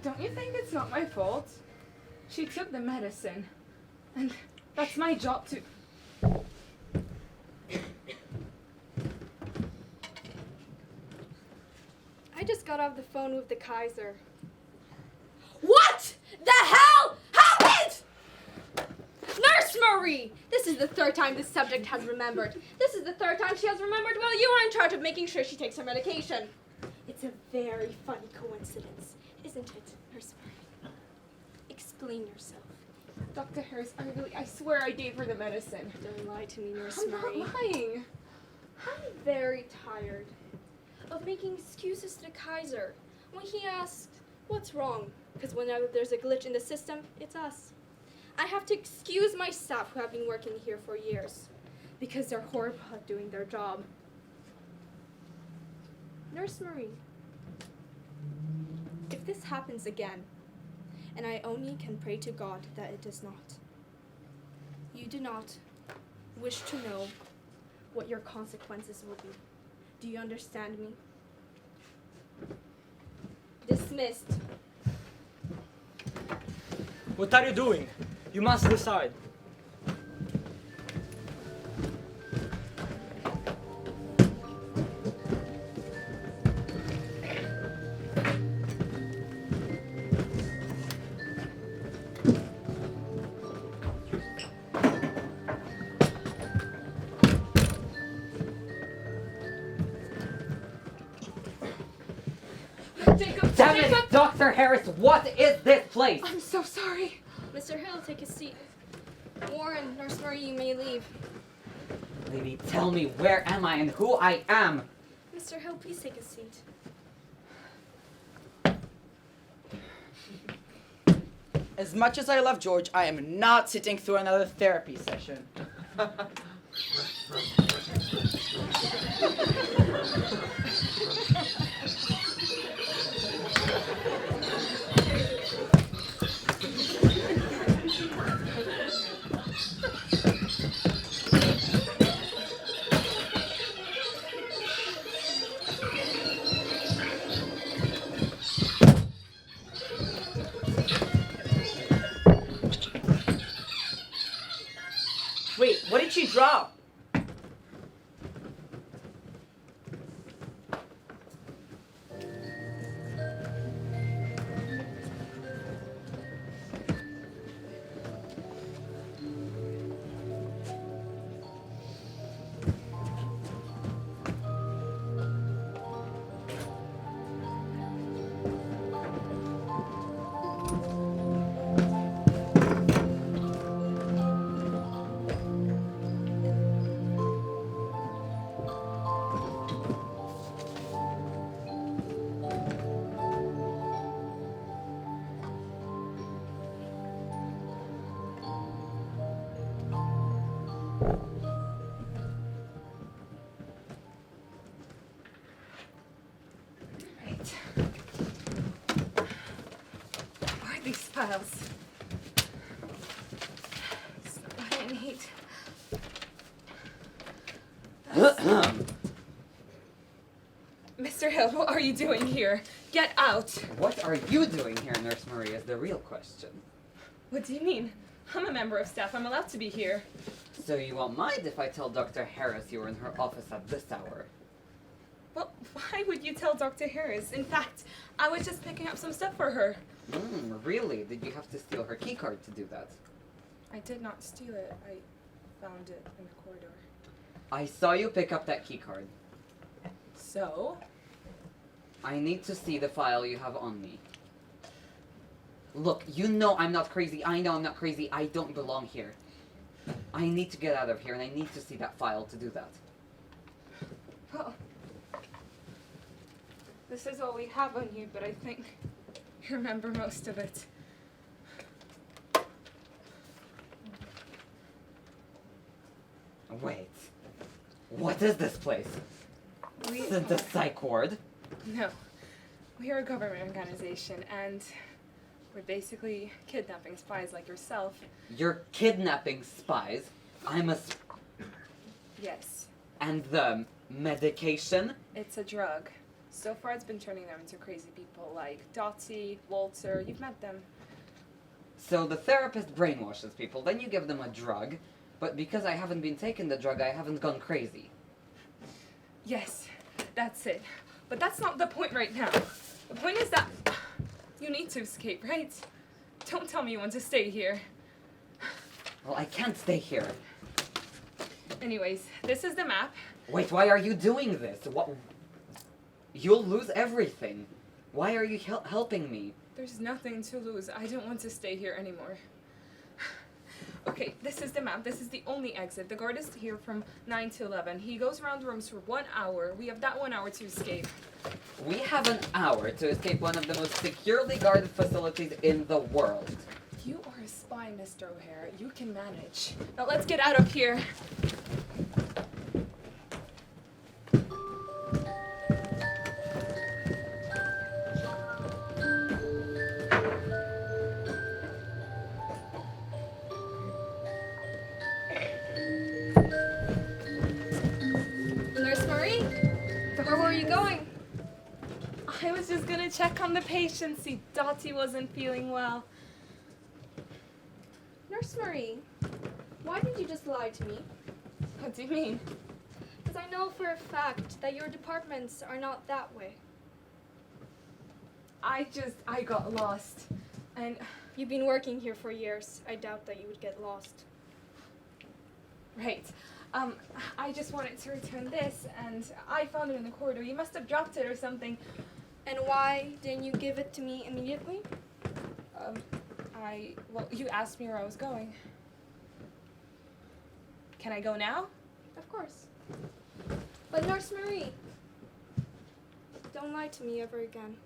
F: Don't you think it's not my fault? She took the medicine. And that's my job to...
B: I just got off the phone with the Kaiser.
N: What the hell happened? Nurse Marie! This is the third time this subject has remembered. This is the third time she has remembered while you are in charge of making sure she takes her medication.
B: It's a very funny coincidence, isn't it, Nurse Marie? Explain yourself.
F: Dr. Harris, I swear I gave her the medicine.
B: Don't lie to me, Nurse
F: I'm not
B: Marie.
F: lying.
B: I'm very tired of making excuses to the Kaiser when he asks, what's wrong? Because whenever there's a glitch in the system, it's us. I have to excuse my staff who have been working here for years because they're horrible at doing their job. Nurse Marie, if this happens again, and I only can pray to God that it does not, you do not wish to know what your consequences will be. Do you understand me? Dismissed.
H: What are you doing? You must decide.
M: Damn it, Dr. Harris, what is this place?
B: I'm so sorry. Mr. Hill, take a seat. Warren, Nurse Marie, you may leave.
M: Lady, tell me, where am I and who I am?
B: Mr. Hill, please take a seat.
A: As much as I love George, I am not sitting through another therapy session. Wait, what did she drop?
O: Mr. Hill, what are you doing here? Get out!
M: What are you doing here, Nurse Marie, is the real question.
O: What do you mean? I'm a member of staff. I'm allowed to be here.
M: So you won't mind if I tell Dr. Harris you were in her office at this hour?
O: Well, why would you tell Dr. Harris? In fact, I was just picking up some stuff for her.
M: Really? Did you have to steal her keycard to do that?
O: I did not steal it. I found it in the corridor.
M: I saw you pick up that keycard.
O: So?
M: I need to see the file you have on me. Look, you know I'm not crazy. I know I'm not crazy. I don't belong here. I need to get out of here, and I need to see that file to do that.
O: Well, this is all we have on you, but I think you remember most of it.
M: Wait. What is this place? Isn't this psych ward?
O: No. We are a government organization, and we're basically kidnapping spies like yourself.
M: You're kidnapping spies.
O: Yes.
M: And the medication?
O: It's a drug. So far it's been turning them into crazy people like Dottie, Walter. You've met them.
M: So the therapist brainwashes people, then you give them a drug, but because I haven't been taking the drug, I haven't gone crazy.
O: Yes, that's it. But that's not the point right now. The point is that you need to escape, right? Don't tell me you want to stay here.
M: Well, I can't stay here.
O: Anyways, this is the map.
M: Wait, why are you doing this? What? You'll lose everything. Why are you helping me?
O: There's nothing to lose. I don't want to stay here anymore. Okay, this is the map. This is the only exit. The guard is here from 9 to 11. He goes around the rooms for 1 hour. We have that 1 hour to escape.
M: We have an hour to escape one of the most securely guarded facilities in the world.
O: You are a spy, Mr. O'Hara. You can manage. Now let's get out of here.
B: Nurse Marie, where were you going?
O: I was just gonna check on the patient, see Dottie wasn't feeling well.
B: Nurse Marie, why did you just lie to me?
O: What do you mean?
B: Because I know for a fact that your departments are not that way.
O: I got lost. And
B: you've been working here for years. I doubt that you would get lost.
O: Right. I just wanted to return this, and I found it in the corridor. You must have dropped it or something.
B: And why didn't you give it to me immediately?
O: Well, you asked me where I was going. Can I go now?
B: Of course. But Nurse Marie, don't lie to me ever again.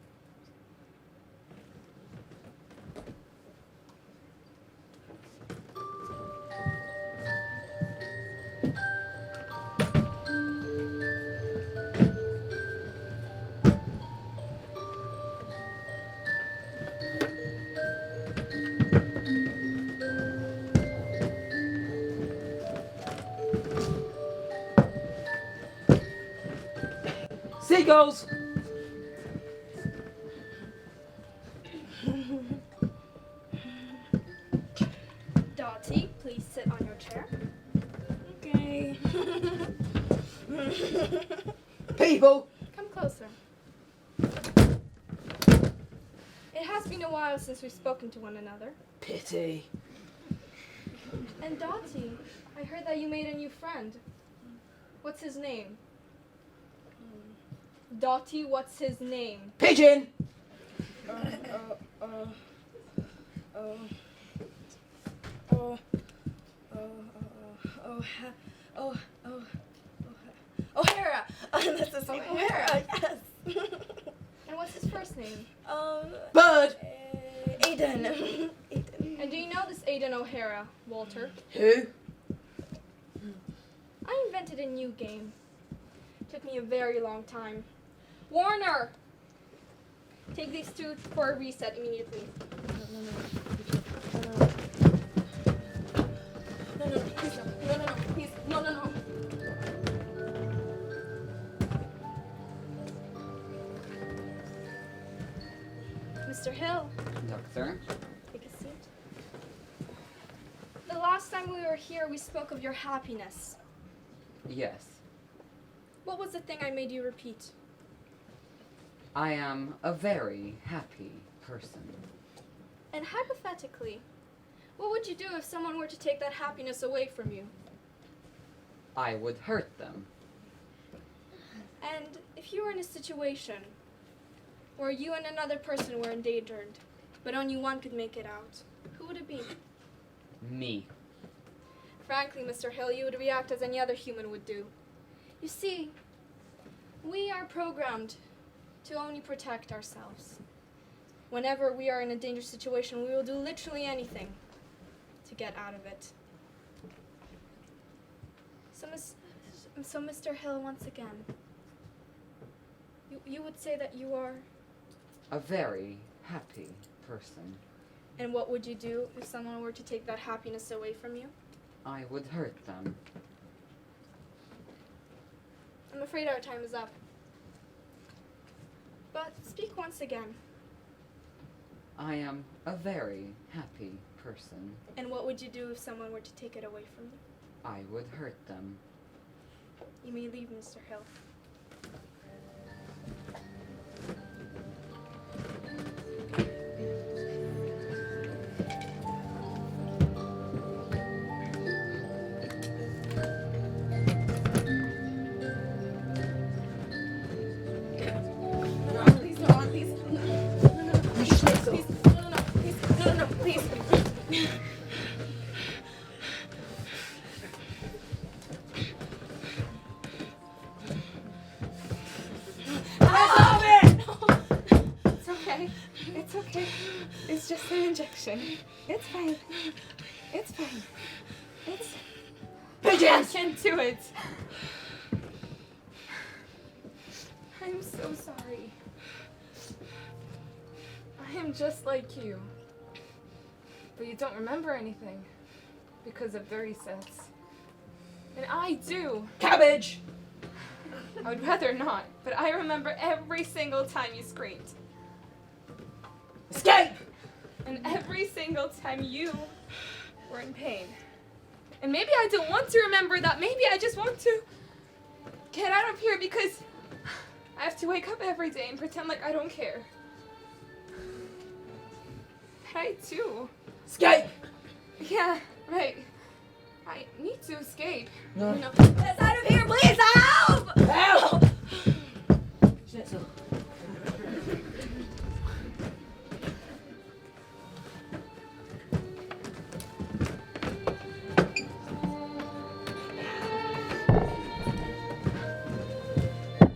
E: Seagulls!
B: Dottie, please sit on your chair. Okay.
E: People!
B: Come closer. It has been a while since we've spoken to one another.
E: Pity.
B: And Dottie, I heard that you made a new friend. What's his name? Dottie, what's his name?
E: Pigeon!
N: O'Hara! This is O'Hara, yes!
B: And what's his first name?
E: Bird!
N: Aiden.
B: And do you know this Aiden O'Hara, Walter?
E: Who?
B: I invented a new game. Took me a very long time. Warner! Take these two for a reset immediately.
N: No, please, no.
B: time we were here, we spoke of your happiness.
M: Yes,
B: What was the thing I made you repeat?
M: I am a very happy person.
B: And hypothetically, what would you do if someone were to take that happiness away from you?
M: I would hurt them.
B: And if you were in a situation where you and another person were endangered, but only one could make it out, who would it be?
M: Me.
B: Frankly, Mr. Hill, you would react as any other human would do. You see, we are programmed to only protect ourselves. Whenever we are in a dangerous situation, we will do literally anything to get out of it. So Mr. Hill, once again, you would say that you are...
M: A very happy person.
B: And what would you do if someone were to take that happiness away from you?
M: I would hurt them.
B: I'm afraid our time is up. But speak once again.
M: I am a very happy person.
B: And what would you do if someone were to take it away from you?
M: I would hurt them.
B: You may leave, Mr. Hill.
O: It's okay. It's just an injection. It's fine. It's fine. It's...
A: Pigeons!
O: I can't do it. I'm so sorry. I am just like you. But you don't remember anything because of the resets. And I do.
A: Cabbage!
O: I would rather not, but I remember every single time you screamed.
A: Escape!
O: And every single time you were in pain. And maybe I don't want to remember that. Maybe I just want to get out of here because I have to wake up every day and pretend like I don't care. But I do.
A: Escape!
O: Yeah, right. I need to escape.
A: No.
N: Get out of here, please! Help!
A: Help!
E: Schnitzel.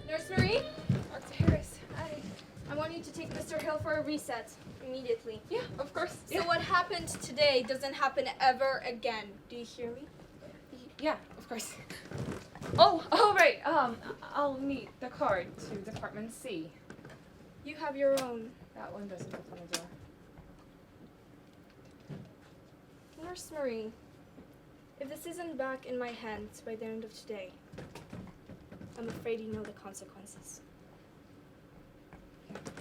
B: Nurse Marie,
O: Dr. Harris,
B: I want you to take Mr. Hill for a reset immediately.
O: Yeah, of course.
B: So what happened today doesn't happen ever again. Do you hear me?
O: Yeah, of course. Oh, right. I'll need the card to Department C.
B: You have your own.
O: That one doesn't open the door.
B: Nurse Marie, if this isn't back in my hands by the end of today, I'm afraid you know the consequences.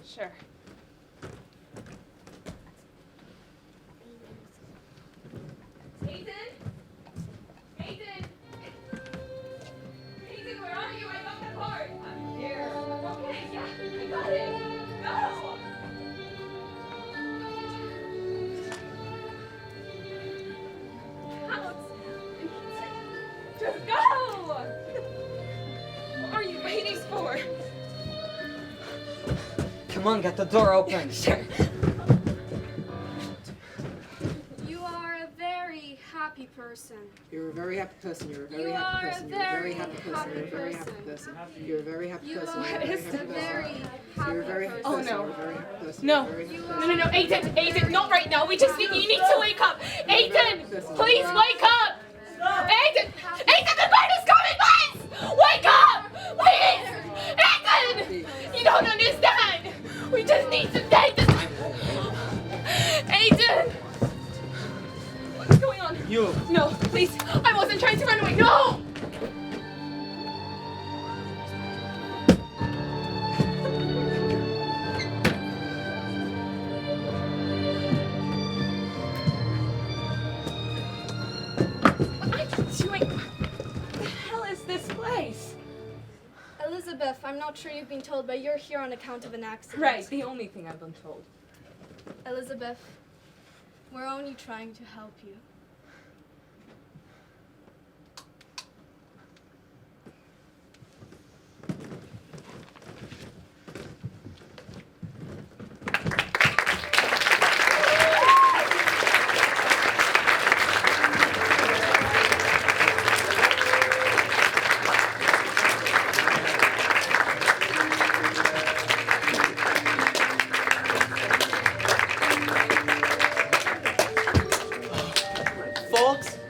O: Sure. Nathan? Nathan? Nathan, where are you? I got the card. I'm here. Okay, yeah, I got it. Go! Out! Just go! What are you waiting for?
M: Come on, get the door open. Sure.
B: You are a very happy person.
E: You're a very happy person. You're a very
B: You
E: happy
B: are a
E: person. You're a very
B: very
E: happy person.
B: happy
E: You're a very happy
B: person.
E: person. You're a very happy
B: You
E: person.
B: are
E: You're a
B: a
E: very happy
B: very
E: person.
B: happy
E: You're a very happy
B: person.
O: Oh, no.
E: person. You're a very happy person.
O: No.
E: You're a very happy person.
O: No, Aiden, not right now. We just need, you need to wake up. Aiden, please wake up. Aiden, the bird is coming, please. Wake up, please. Aiden, you don't understand. We just need to take this. Aiden. What's going on?
C: You.
O: No, please. I wasn't trying to run away. No.
B: Elizabeth, I'm not sure you've been told, but you're here on account of an accident.
O: Right, the only thing I've been told.
B: Elizabeth, we're only trying to help you.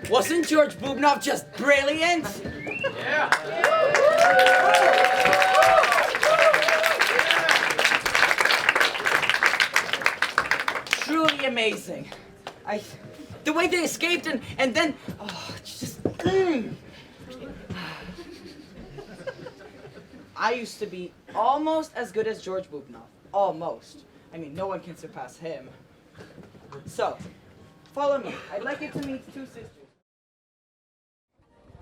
A: Wasn't George Bubnov just brilliant?
C: Yeah.
A: Truly amazing. The way they escaped and then, it's just. I used to be almost as good as George Bubnov. Almost. I mean, no one can surpass him. So, follow me. I'd like you to meet two sisters.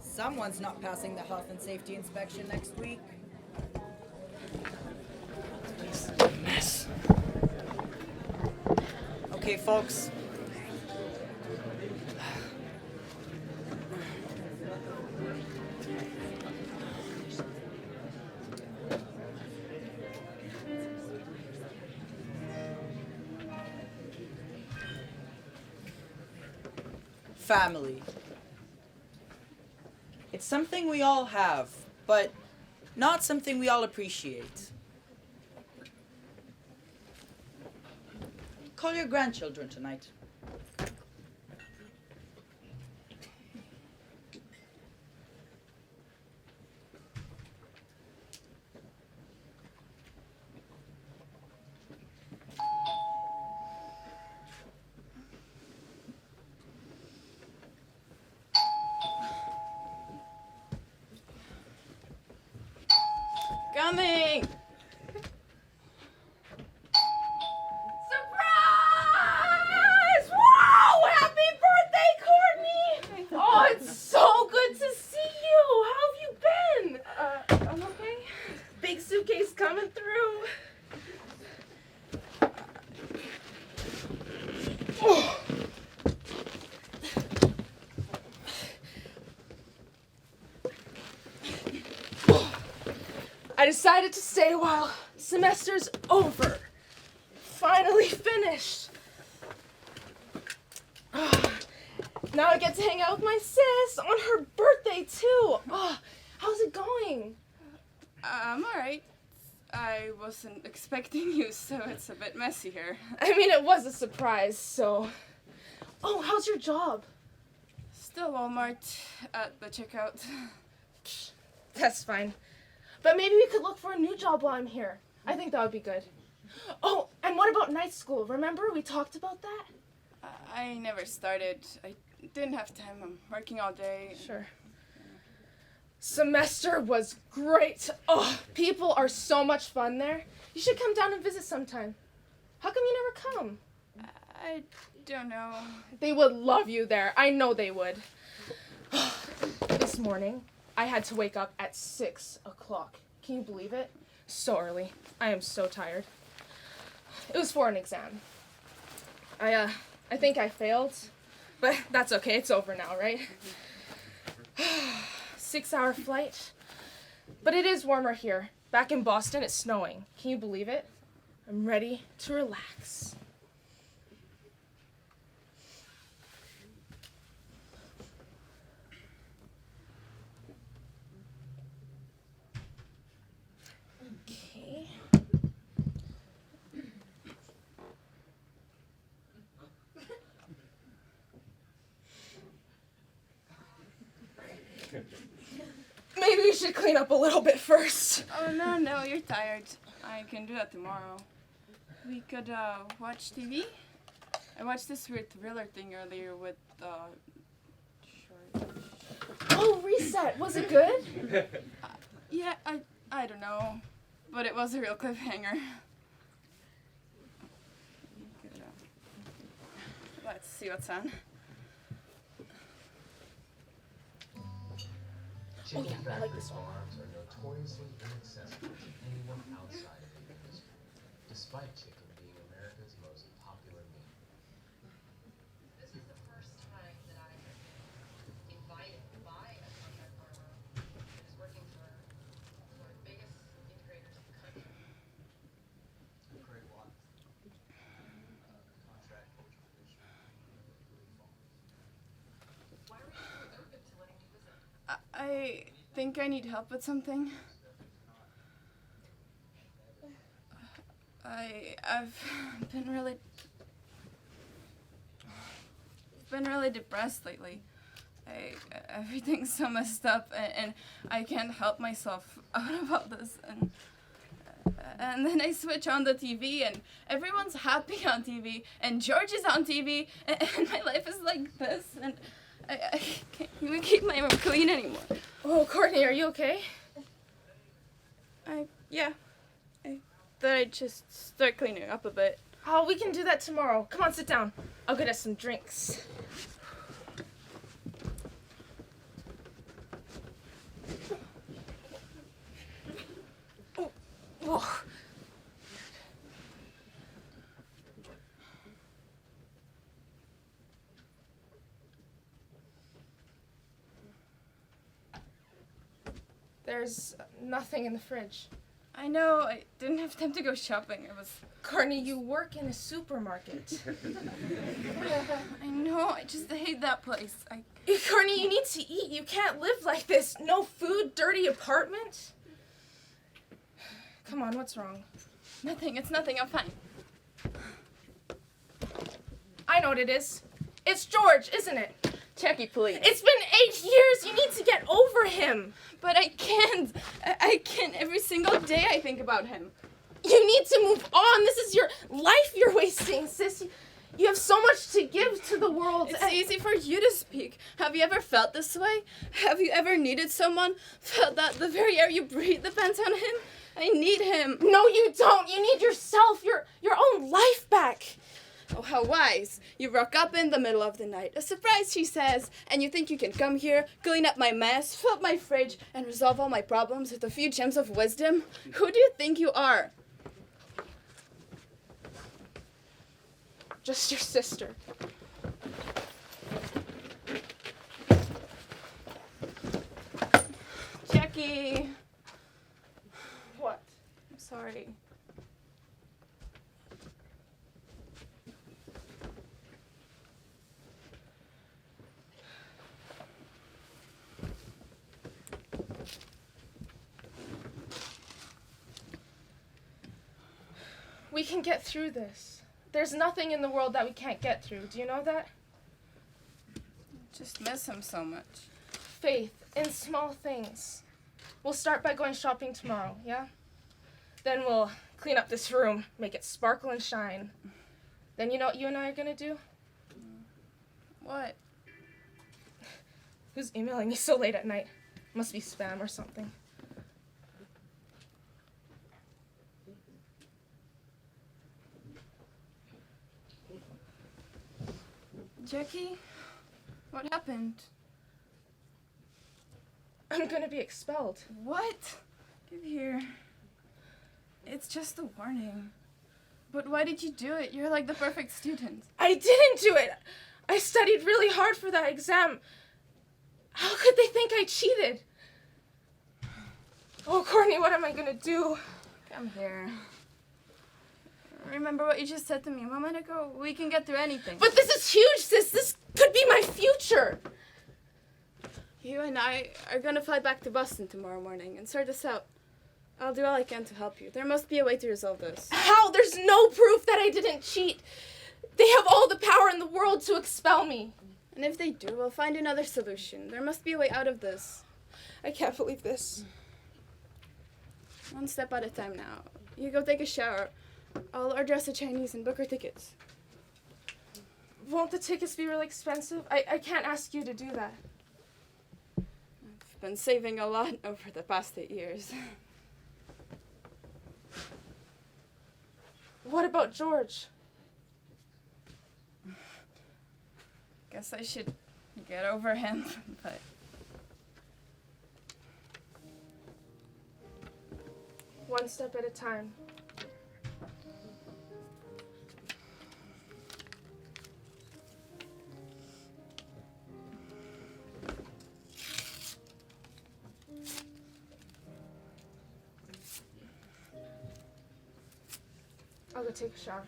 P: Someone's not passing the health and safety inspection next week.
A: This is a mess. Okay, folks. Family. It's something we all have, but not something we all appreciate. Call your grandchildren tonight.
F: Coming! Surprise! Wow! Happy birthday, Courtney! Oh, it's so good to see you. How have you been? I'm okay. Big suitcase coming through. Oh. I decided to stay while semester's over. Finally finished. Now I get to hang out with my sis on her birthday too. How's it going?
Q: I'm alright. I wasn't expecting you, so it's a bit messy here.
F: I mean, it was a surprise, so. Oh, how's your job?
Q: Still Walmart at the checkout.
F: That's fine. But maybe we could look for a new job while I'm here. I think that would be good. Oh, and what about night school? Remember we talked about that?
Q: I never started. I didn't have time. I'm working all day.
F: Sure. Semester was great. Oh, people are so much fun there. You should come down and visit sometime. How come you never come?
Q: I don't know.
F: They would love you there. I know they would. This morning, I had to wake up at 6 o'clock. Can you believe it? So early. I am so tired. It was for an exam. I think I failed, but that's okay. It's over now, right? 6-hour flight. But it is warmer here. Back in Boston, it's snowing. Can you believe it? I'm ready to relax. Okay. Maybe we should clean up a little bit first.
Q: Oh, no, you're tired. I can do that tomorrow. We could watch TV. I watched this weird thriller thing earlier with short.
F: Oh, Reset. Was it good?
Q: Yeah, I don't know, but it was a real cliffhanger. Let's see what's on.
F: Oh yeah, I like this one.
R: farms are notoriously inaccessible to anyone outside of the industry, despite chicken being America's most popular meat.
S: This is the first time that I have been invited by a contract farmer that is working for one of the biggest integrators in the country.
R: Great one. Contract poultry producer.
S: Why were you so open to letting me visit?
Q: I think I need help with something. I've been really depressed lately. Everything's so messed up, and I can't help myself out of all this. And then I switch on the TV, and everyone's happy on TV, and George is on TV, and my life is like this, and I can't even keep my room clean anymore.
F: Oh, Courtney, are you okay?
Q: Yeah. I thought I'd just start cleaning up a bit.
F: Oh, we can do that tomorrow. Come on, sit down. I'll get us some drinks. Oh. There's nothing in the fridge.
Q: I know, I didn't have time to go shopping.
F: Courtney, you work in a supermarket.
Q: I know, I just hate that place.
F: Courtney, you need to eat. You can't live like this. No food, dirty apartment. Come on, what's wrong?
Q: Nothing, it's nothing, I'm fine.
F: I know what it is. It's George, isn't it?
Q: Jackie, please.
F: It's been 8 years. You need to get over him.
Q: But I can't. I can't. Every single day I think about him.
F: You need to move on. This is your life you're wasting, sis. You have so much to give to the world.
Q: It's easy for you to speak. Have you ever felt this way? Have you ever needed someone? Felt that the very air you breathe depends on him? I need him.
F: No, you don't. You need yourself, your own life back.
Q: Oh, how wise. You rock up in the middle of the night. A surprise, she says. And you think you can come here, clean up my mess, fill up my fridge, and resolve all my problems with a few gems of wisdom? Who do you think you are?
F: Just your sister.
Q: Jackie.
F: What?
Q: I'm sorry.
F: We can get through this. There's nothing in the world that we can't get through. Do you know that?
Q: Just miss him so much.
F: Faith in small things. We'll start by going shopping tomorrow, yeah? Then we'll clean up this room, make it sparkle and shine. Then you know what you and I are gonna do?
Q: What?
F: Who's emailing me so late at night? Must be spam or something.
Q: Jackie? What happened?
F: I'm gonna be expelled.
Q: What? Give here. It's just a warning. But why did you do it? You're like the perfect student.
F: I didn't do it! I studied really hard for that exam. How could they think I cheated? Oh, Courtney, what am I gonna do?
Q: Come here. Remember what you just said to me a moment ago? We can get through anything.
F: But this is huge, sis. This could be my future.
Q: You and I are gonna fly back to Boston tomorrow morning and sort this out. I'll do all I can to help you. There must be a way to resolve this.
F: How? There's no proof that I didn't cheat. They have all the power in the world to expel me.
Q: And if they do, we'll find another solution. There must be a way out of this.
F: I can't believe this.
Q: One step at a time now. You go take a shower. I'll order us a Chinese and book our tickets.
F: Won't the tickets be really expensive? I can't ask you to do that.
Q: I've been saving a lot over the past 8 years.
F: What about George?
Q: Guess I should get over him, but
F: one step at a time. I'll go take a shower.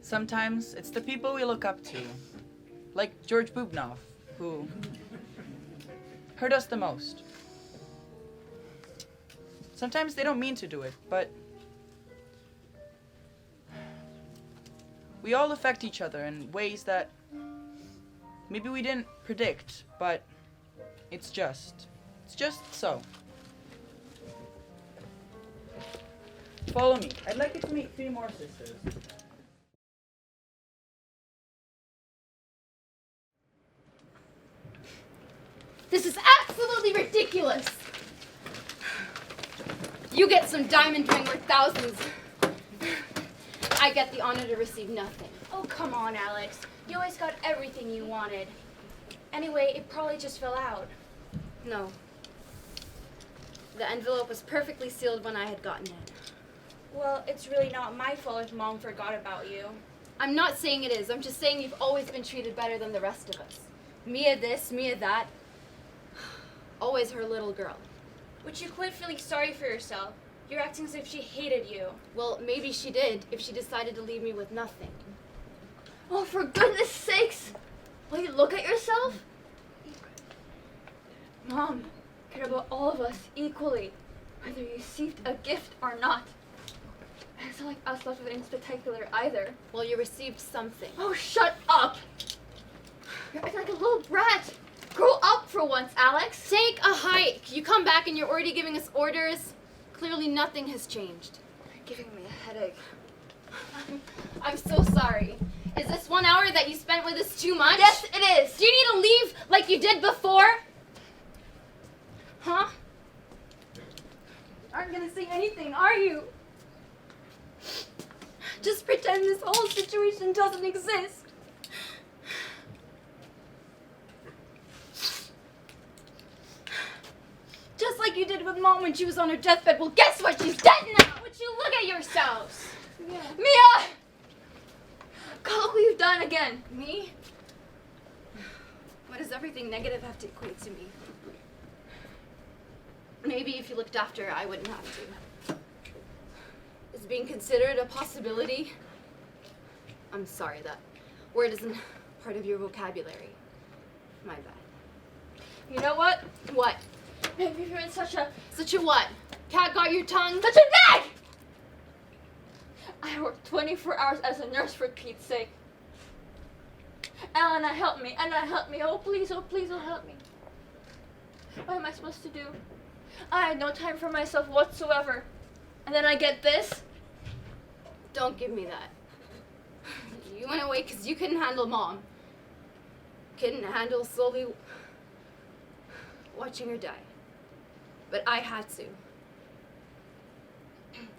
A: Sometimes it's the people we look up to, like George Bubnov, who hurt us the most. Sometimes they don't mean to do it, but we all affect each other in ways that maybe we didn't predict, but it's just so. Follow me. I'd like you to meet 3 more sisters.
N: This is absolutely ridiculous. You get some diamond ring worth thousands. I get the honor to receive nothing.
T: Oh, come on, Alex. You always got everything you wanted. Anyway, it probably just fell out.
N: No. The envelope was perfectly sealed when I had gotten it.
T: Well, it's really not my fault if Mom forgot about you.
N: I'm not saying it is. I'm just saying you've always been treated better than the rest of us. Mia this, Mia that. Always her little girl.
T: Would you quit feeling sorry for yourself? You're acting as if she hated you.
N: Well, maybe she did if she decided to leave me with nothing.
T: Oh, for goodness sakes! Will you look at yourself? Mom cared about all of us equally, whether you received a gift or not. It's not like us left with in particular either.
N: Well, you received something.
T: Oh, shut up! You're acting like a little brat. Grow up for once, Alex.
N: Take a hike. You come back and you're already giving us orders. Clearly nothing has changed.
T: You're giving me a headache.
N: I'm so sorry. Is this 1 hour that you spent with us too much?
T: Yes, it is.
N: Do you need to leave like you did before? Huh?
T: Aren't gonna say anything, are you?
N: Just pretend this whole situation doesn't exist. Just like you did with Mom when she was on her deathbed. Well, guess what? She's dead now.
T: Would you look at yourselves?
N: Yeah.
T: Mia! God, look what you've done again.
N: Me? What does everything negative have to equate to me? Maybe if you looked after her, I wouldn't have to. Is being considered a possibility? I'm sorry, that word isn't part of your vocabulary. My bad.
T: You know what?
N: What?
T: Maybe you're in such a
N: what? Cat got your tongue?
T: Such a nag! I worked 24 hours as a nurse for Pete's sake. Anna, help me. Anna, help me. Oh, please, oh, help me. What am I supposed to do? I had no time for myself whatsoever. And then I get this?
N: Don't give me that. You went away because you couldn't handle Mom. Couldn't handle slowly watching her die. But I had to.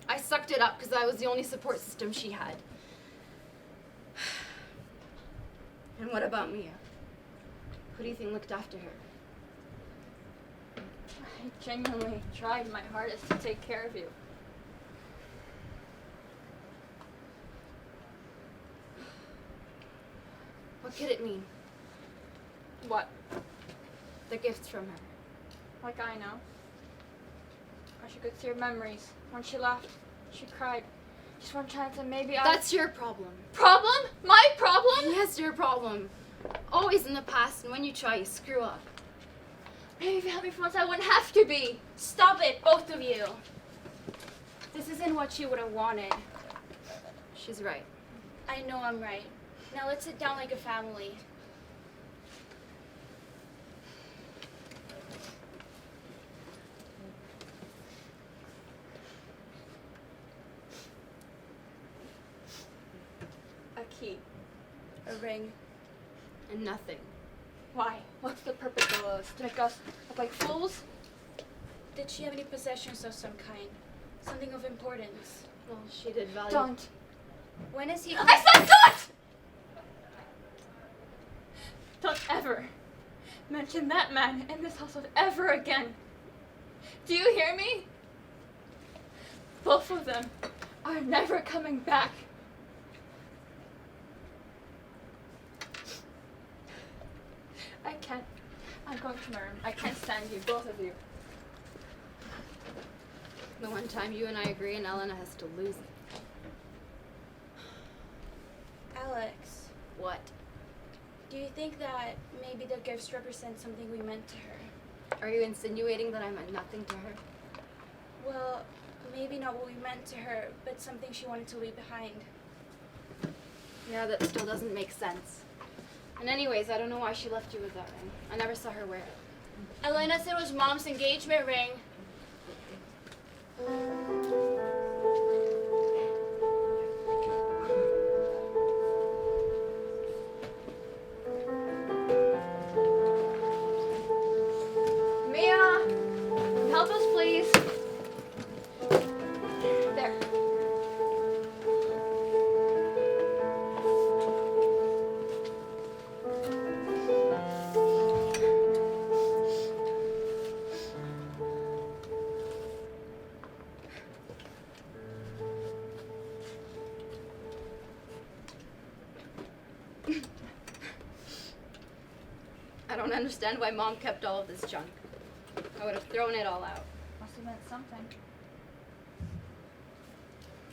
N: I sucked it up because I was the only support system she had. And what about Mia? Who do you think looked after her?
T: I genuinely tried my hardest to take care of you.
N: What could it mean?
T: What?
N: The gifts from her.
T: Like I know. Or she could see her memories. When she laughed, she cried. Just one chance and maybe
N: That's your problem.
T: Problem? My problem?
N: Yes, your problem. Always in the past, and when you try, you screw up.
T: Maybe if you helped me for once, I wouldn't have to be. Stop it, both of you. This isn't what she would have wanted.
N: She's right.
T: I know I'm right. Now let's sit down like a family.
N: key.
B: A ring. And nothing.
T: Why? What's the purpose of all this? To make us look like fools?
B: Did she have any possessions of some kind? Something of importance?
N: Well, she did value.
T: Don't.
B: When is he?
T: I said don't! Don't ever mention that man in this household ever again. Do you hear me? Both of them are never coming back. I can't. I'm going to my room. I can't stand you, both of you.
B: The one time you and I agree and Elena has to lose it. Alex.
N: What?
B: Do you think that maybe the gifts represent something we meant to her?
N: Are you insinuating that I meant nothing to her?
B: Well, maybe not what we meant to her, but something she wanted to leave behind.
N: Yeah, that still doesn't make sense. And anyways, I don't know why she left you with that ring. I never saw her wear it.
B: Elena said it was Mom's engagement ring.
T: Mia! Help us, please. There.
N: I don't understand why Mom kept all of this junk. I would have thrown it all out.
T: Must have meant something.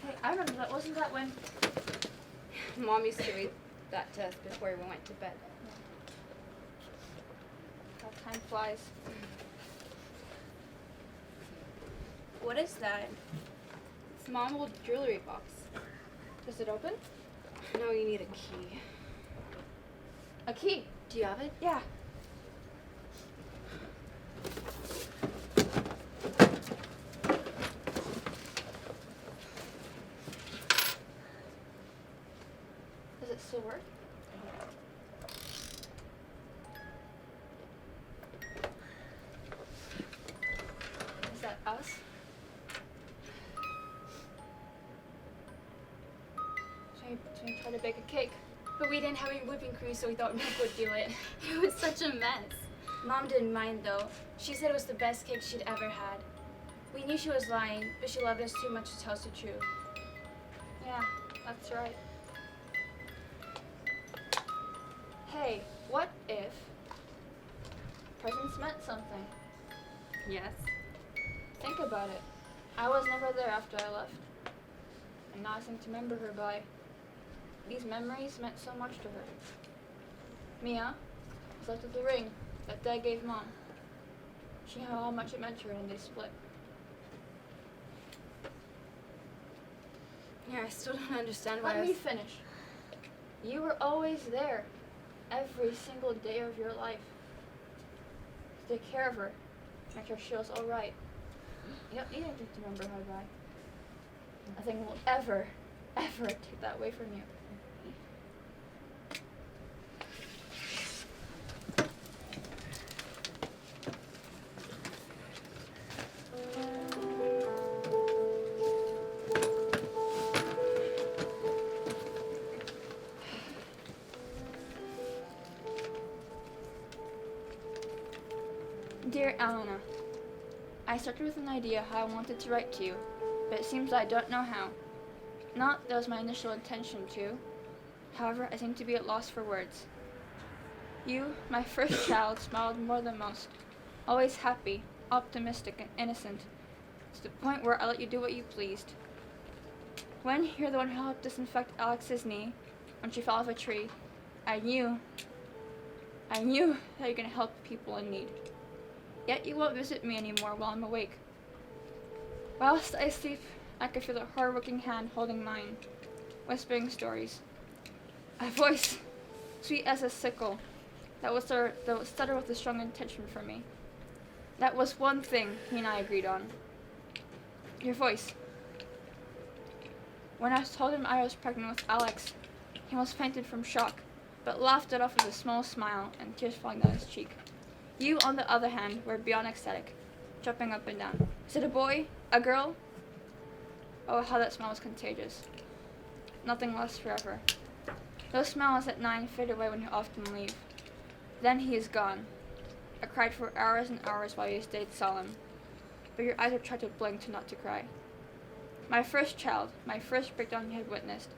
T: Hey, I remember that. Wasn't that when?
N: Mom used to read that to us before we went to bed.
T: How time flies.
B: What is that?
N: It's Mom's old jewelry box.
T: Is it open?
N: No, you need a key.
T: A key.
N: Do you have it?
T: Yeah. Does it still work? Is that us? Should we try to bake a cake?
B: But we didn't have any whipping cream, so we thought Nick would do it.
N: It was such a mess.
B: Mom didn't mind though. She said it was the best cake she'd ever had. We knew she was lying, but she loved us too much to tell us the truth.
T: Yeah, that's right. Hey, what if presents meant something?
N: Yes.
T: Think about it. I was never there after I left. And nothing to remember her by. These memories meant so much to her. Mia was left with the ring that Dad gave Mom. She knew how much it meant to her and they split.
N: Yeah, I still don't understand why
T: Let me finish. You were always there, every single day of your life. To take care of her, make sure she was all right. You don't need anything to remember her by. Nothing will ever, ever take that away from you. Dear Elena, I started with an idea how I wanted to write to you, but it seems I don't know how. Not that was my initial intention to. However, I seem to be at loss for words. You, my first child, smiled more than most, always happy, optimistic, and innocent, to the point where I let you do what you pleased. When you're the one who helped disinfect Alex's knee when she fell off a tree, I knew that you're going to help people in need. Yet you won't visit me anymore while I'm awake. Whilst I sleep, I can feel a hard-working hand holding mine, whispering stories. A voice, sweet as a sickle, that would stutter with a strong intention for me. That was one thing he and I agreed on. Your voice. When I told him I was pregnant with Alex, He almost fainted from shock, but laughed it off with a small smile and tears falling down his cheek. You, on the other hand, were beyond ecstatic, jumping up and down. Is it a boy? A girl? Oh, how that smile was contagious. Nothing lasts forever. Those smiles at 9 fade away when you often leave. Then he is gone. I cried for hours and hours while you stayed solemn, but your eyes have tried to blink to not to cry. My first child, my first breakdown you had witnessed.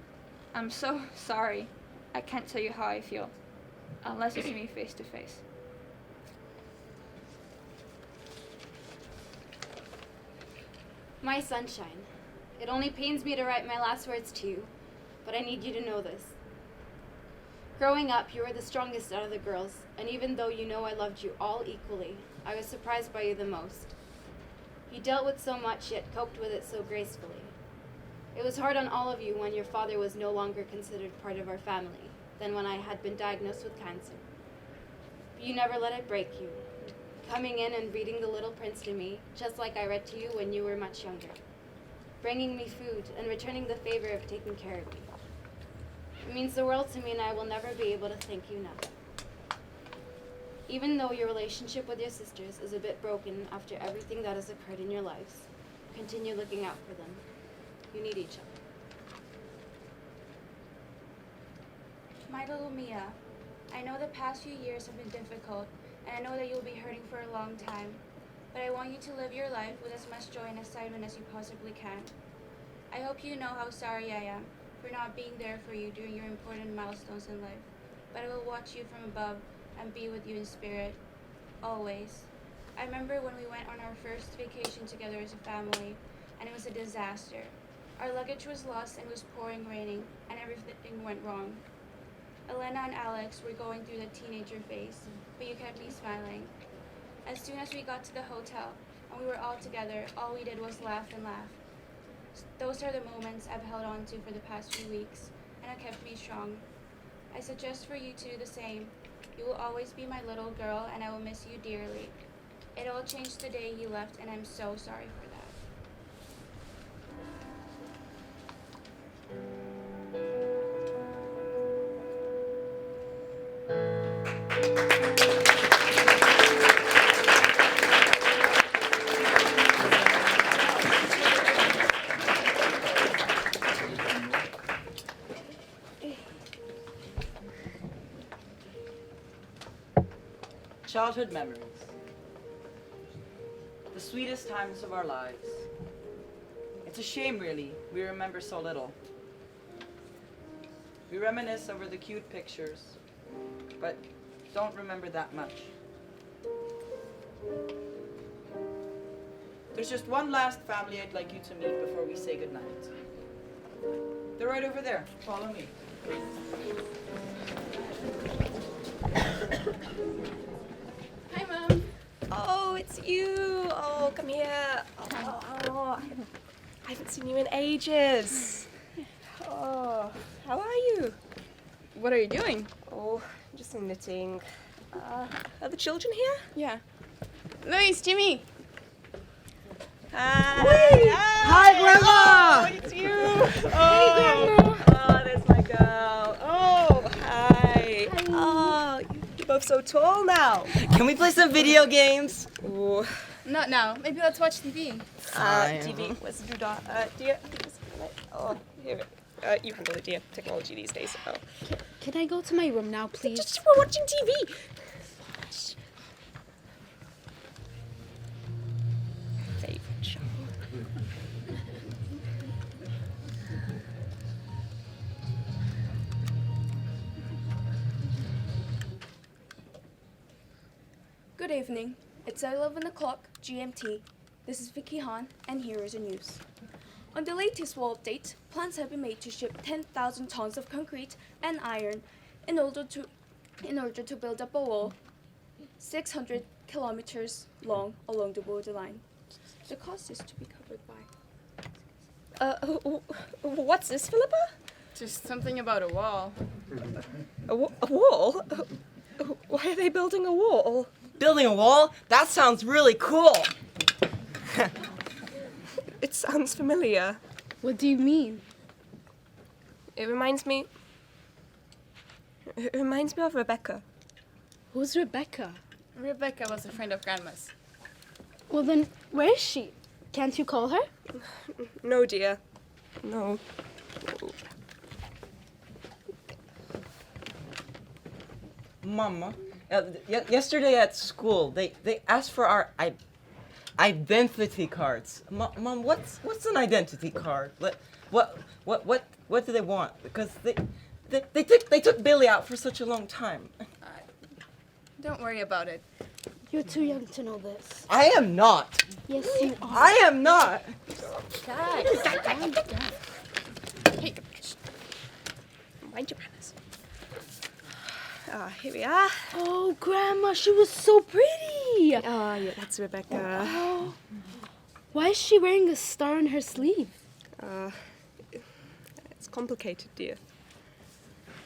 T: I'm so sorry. I can't tell you how I feel, unless you see me face to face.
U: My sunshine. It only pains me to write my last words to you, but I need you to know this. Growing up, you were the strongest out of the girls, and even though you know I loved you all equally, I was surprised by you the most. You dealt with so much, yet coped with it so gracefully. It was hard on all of you when your father was no longer considered part of our family than when I had been diagnosed with cancer. But you never let it break you, coming in and reading The Little Prince to me, just like I read to you when you were much younger, bringing me food and returning the favor of taking care of me. It means the world to me, and I will never be able to thank you enough. Even though your relationship with your sisters is a bit broken after everything that has occurred in your lives, continue looking out for them. You need each other.
V: My little Mia, I know the past few years have been difficult, and I know that you'll be hurting for a long time, but I want you to live your life with as much joy and excitement as you possibly can. I hope you know how sorry I am for not being there for you during your important milestones in life, but I will watch you from above and be with you in spirit, always. I remember when we went on our first vacation together as a family, and it was a disaster. Our luggage was lost and it was pouring raining, and everything went wrong. Elena and Alex were going through the teenager phase, but you kept me smiling. As soon as we got to the hotel and we were all together, all we did was laugh and laugh. Those are the moments I've held on to for the past few weeks, and it kept me strong. I suggest for you to do the same. You will always be my little girl, and I will miss you dearly. It all changed the day you left, and I'm so sorry for that.
A: Childhood memories. The sweetest times of our lives. It's a shame, really, we remember so little. We reminisce over the cute pictures, but don't remember that much. There's just one last family I'd like you to meet before we say goodnight. They're right over there. Follow me.
W: Hi, Mom. Oh, it's you. Oh, come here. Oh, I haven't seen you in ages. Oh, how are you?
O: What are you doing?
W: Oh, just knitting. Are the children here?
O: Yeah. Louise, Jimmy.
W: Hi,
O: Grandma.
W: Oh, it's you. Oh, hey, Grandma. Oh, there's my girl. Oh, hi. Oh, you're both so tall now.
X: Can we play some video games?
W: Ooh.
O: Not now. Maybe let's watch TV.
W: TV. Where's the doodah? Dear, I think this is it. Oh, here. You handle it, dear. Technology these days. Oh.
U: Can I go to my room now, please?
W: Just we're watching TV. Favorite show.
V: Good evening. It's 11 o'clock GMT. This is Vicky Han, and here is the news. On the latest world update, plans have been made to ship 10,000 tons of concrete and iron in order to build up a wall 600 kilometers long along the borderline. The cost is to be covered by.
W: What's this, Philippa?
O: Just something about a wall.
W: A wall? Why are they building a wall?
X: Building a wall? That sounds really cool.
W: It sounds familiar.
U: What do you mean?
W: It reminds me
G: It reminds me of Rebecca.
U: Who's Rebecca?
Q: Rebecca was a friend of Grandma's.
U: Well then, where is she? Can't you call her?
G: No, dear. No.
X: Mama, yesterday at school, they asked for our identity cards. Mom, what's an identity card? What do they want? Because they took Billy out for such a long time.
Q: Don't worry about it.
U: You're too young to know this.
X: I am not.
U: Yes, you are.
X: I am not.
Q: Guys,
G: Hey, mind your manners. Here we are.
U: Oh, Grandma, she was so pretty.
G: Oh, yeah, that's Rebecca.
U: Oh. Why is she wearing a star on her sleeve?
G: It's complicated, dear.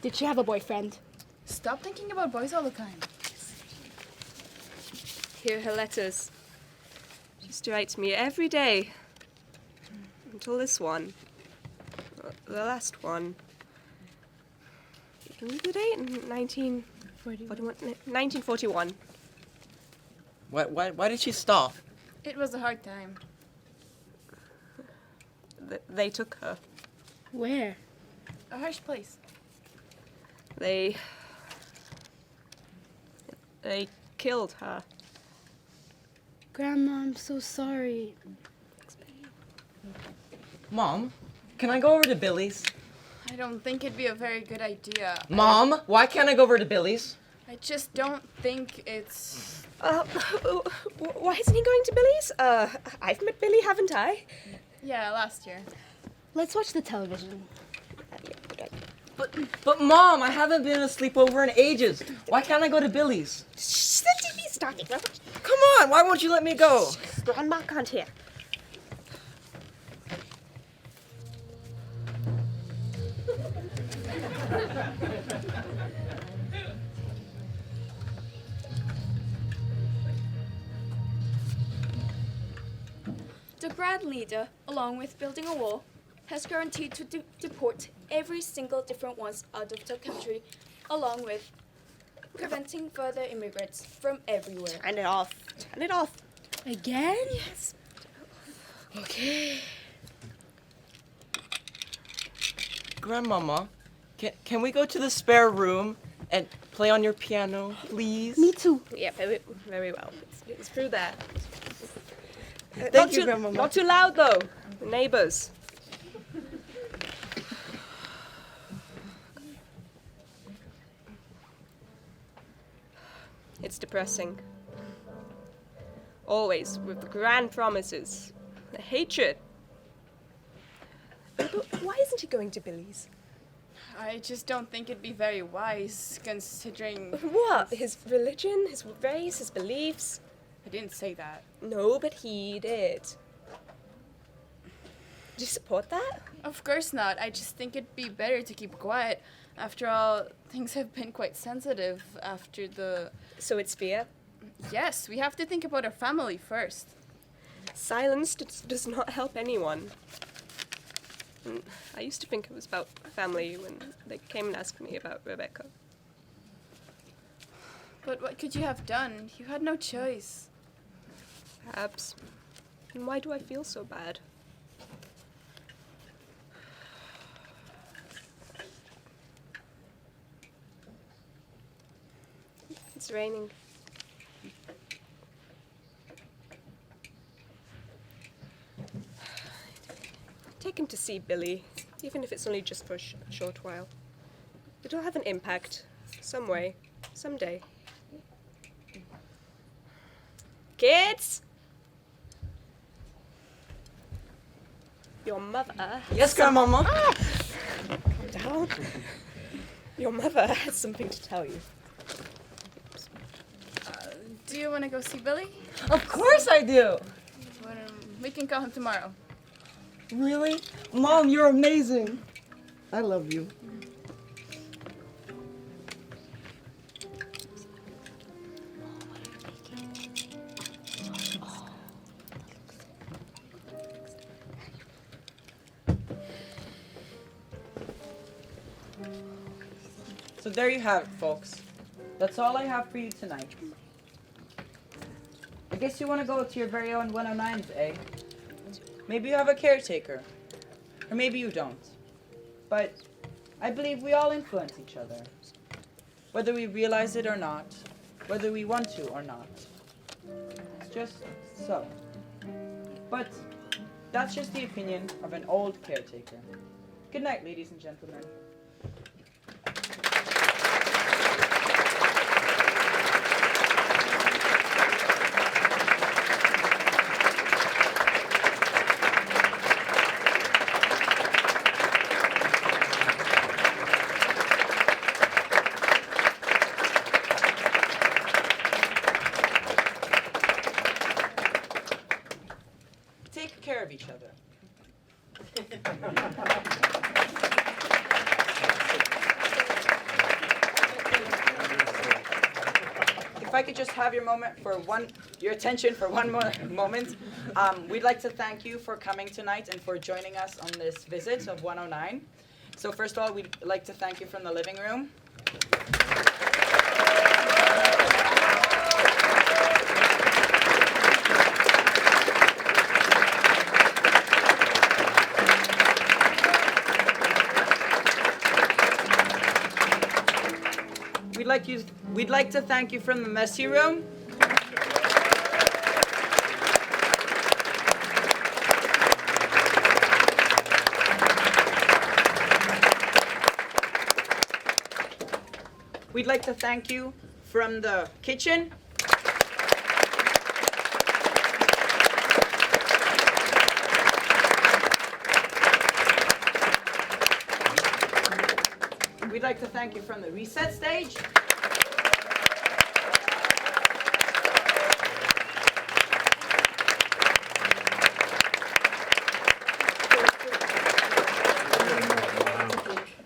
U: Did she have a boyfriend?
Q: Stop thinking about boys all the time.
G: Here are her letters. She used to write to me every day. Until this one. The last one. Can you read the date? 1941.
X: Why did she stop?
Q: It was a hard time.
G: They took her.
U: Where?
Q: A harsh place.
G: They killed her.
U: Grandma, I'm so sorry.
X: Mom, can I go over to Billy's?
Q: I don't think it'd be a very good idea.
X: Mom, why can't I go over to Billy's?
Q: I just don't think it's...
G: Why isn't he going to Billy's? I've met Billy, haven't I?
Q: Yeah, last year.
U: Let's watch the television.
X: But Mom, I haven't been to a sleepover in ages. Why can't I go to Billy's?
G: Shh, the TV's starting, Robert.
X: Come on, why won't you let me go?
G: Grandma can't hear.
B: The Grand Leader, along with building a wall, has guaranteed to deport every single different ones out of the country, along with preventing further immigrants from everywhere.
G: Turn it off. Turn it off.
U: Again?
B: Yes.
U: Okay.
X: Grandmama, can we go to the spare room and play on your piano, please?
U: Me too.
G: Yeah, very well. It's through there.
X: Thank you, Grandmama.
G: Not too loud, though. The neighbors. It's depressing. Always with the grand promises, the hatred. But why isn't he going to Billy's?
Q: I just don't think it'd be very wise, considering...
G: What? His religion, his race, his beliefs?
Q: I didn't say that.
G: No, but he did. Do you support that?
Q: Of course not. I just think it'd be better to keep quiet. After all, things have been quite sensitive after the...
G: So it's fear?
Q: Yes, we have to think about our family first.
G: Silence does not help anyone. I used to think it was about family when they came and asked me about Rebecca.
Q: But what could you have done? You had no choice.
G: Perhaps. And why do I feel so bad? It's raining. Take him to see Billy, even if it's only just for a short while. It'll have an impact, some way, someday. Kids! Your mother...
X: Yes, Grandmama?
G: Calm down. Your mother has something to tell you.
Q: Do you want to go see Billy?
X: Of course I do!
Q: Well, we can call him tomorrow.
X: Really? Mom, you're amazing. I love you.
A: So there you have it, folks. That's all I have for you tonight. I guess you want to go to your very own 109s, eh? Maybe you have a caretaker. Or maybe you don't. But I believe we all influence each other. Whether we realize it or not. Whether we want to or not. It's just so. But that's just the opinion of an old caretaker. Good night, ladies and gentlemen. Take care of each other. If I could just have your attention for one more moment. We'd like to thank you for coming tonight and for joining us on this visit of 109. So first of all, we'd like to thank you from the living room. We'd like to thank you from the messy room. We'd like to thank you from the kitchen. We'd like to thank you from the reset stage.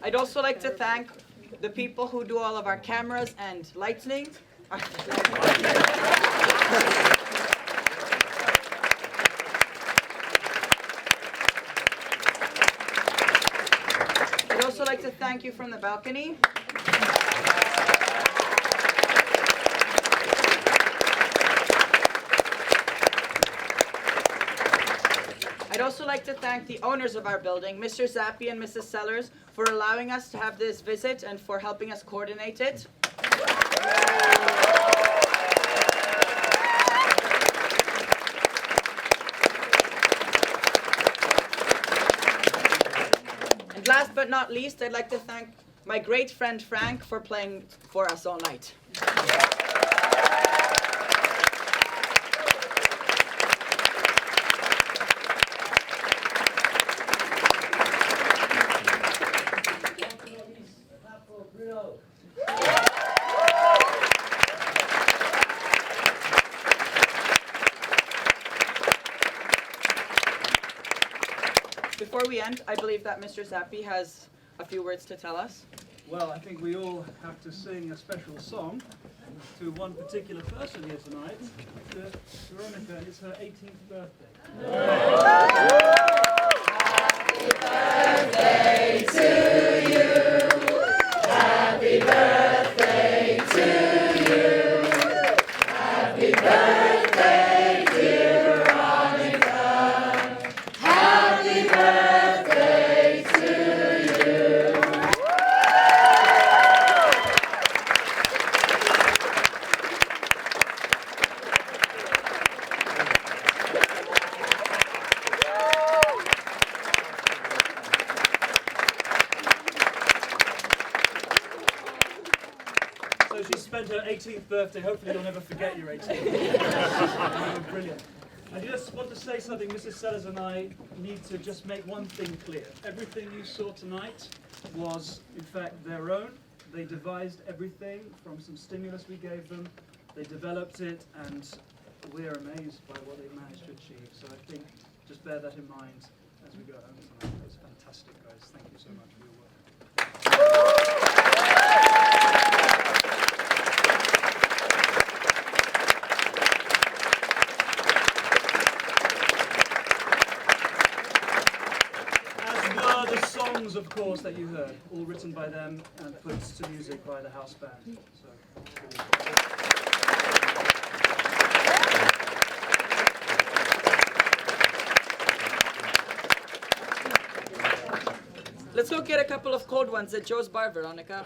A: I'd also like to thank the people who do all of our cameras and lighting. I'd also like to thank you from the balcony. I'd also like to thank the owners of our building, Mr. Zappi and Mrs. Sellers, for allowing us to have this visit and for helping us coordinate it. And last but not least, I'd like to thank my great friend Frank for playing for us all night. Before we end, I believe that Mr. Zappi has a few words to tell us.
I: Well, I think we all have to sing a special song to one particular person here tonight. Veronika, it's her 18th birthday.
J: Happy birthday to you. Happy birthday to you. Happy birthday, dear Veronika. Happy birthday to you.
I: So she spent her 18th birthday. Hopefully you'll never forget your 18th. You were brilliant. I just want to say something. Mrs. Sellers and I need to just make one thing clear. Everything you saw tonight was, in fact, their own. They devised everything from some stimulus we gave them. They developed it, and we're amazed by what they've managed to achieve. So I think just bear that in mind as we go home tonight. That was fantastic, guys. Thank you so much for your work. As were the songs of course, that you heard, all written by them and put to music by the house band. So,
A: Let's go get a couple of cold ones at Joe's Bar, Veronika.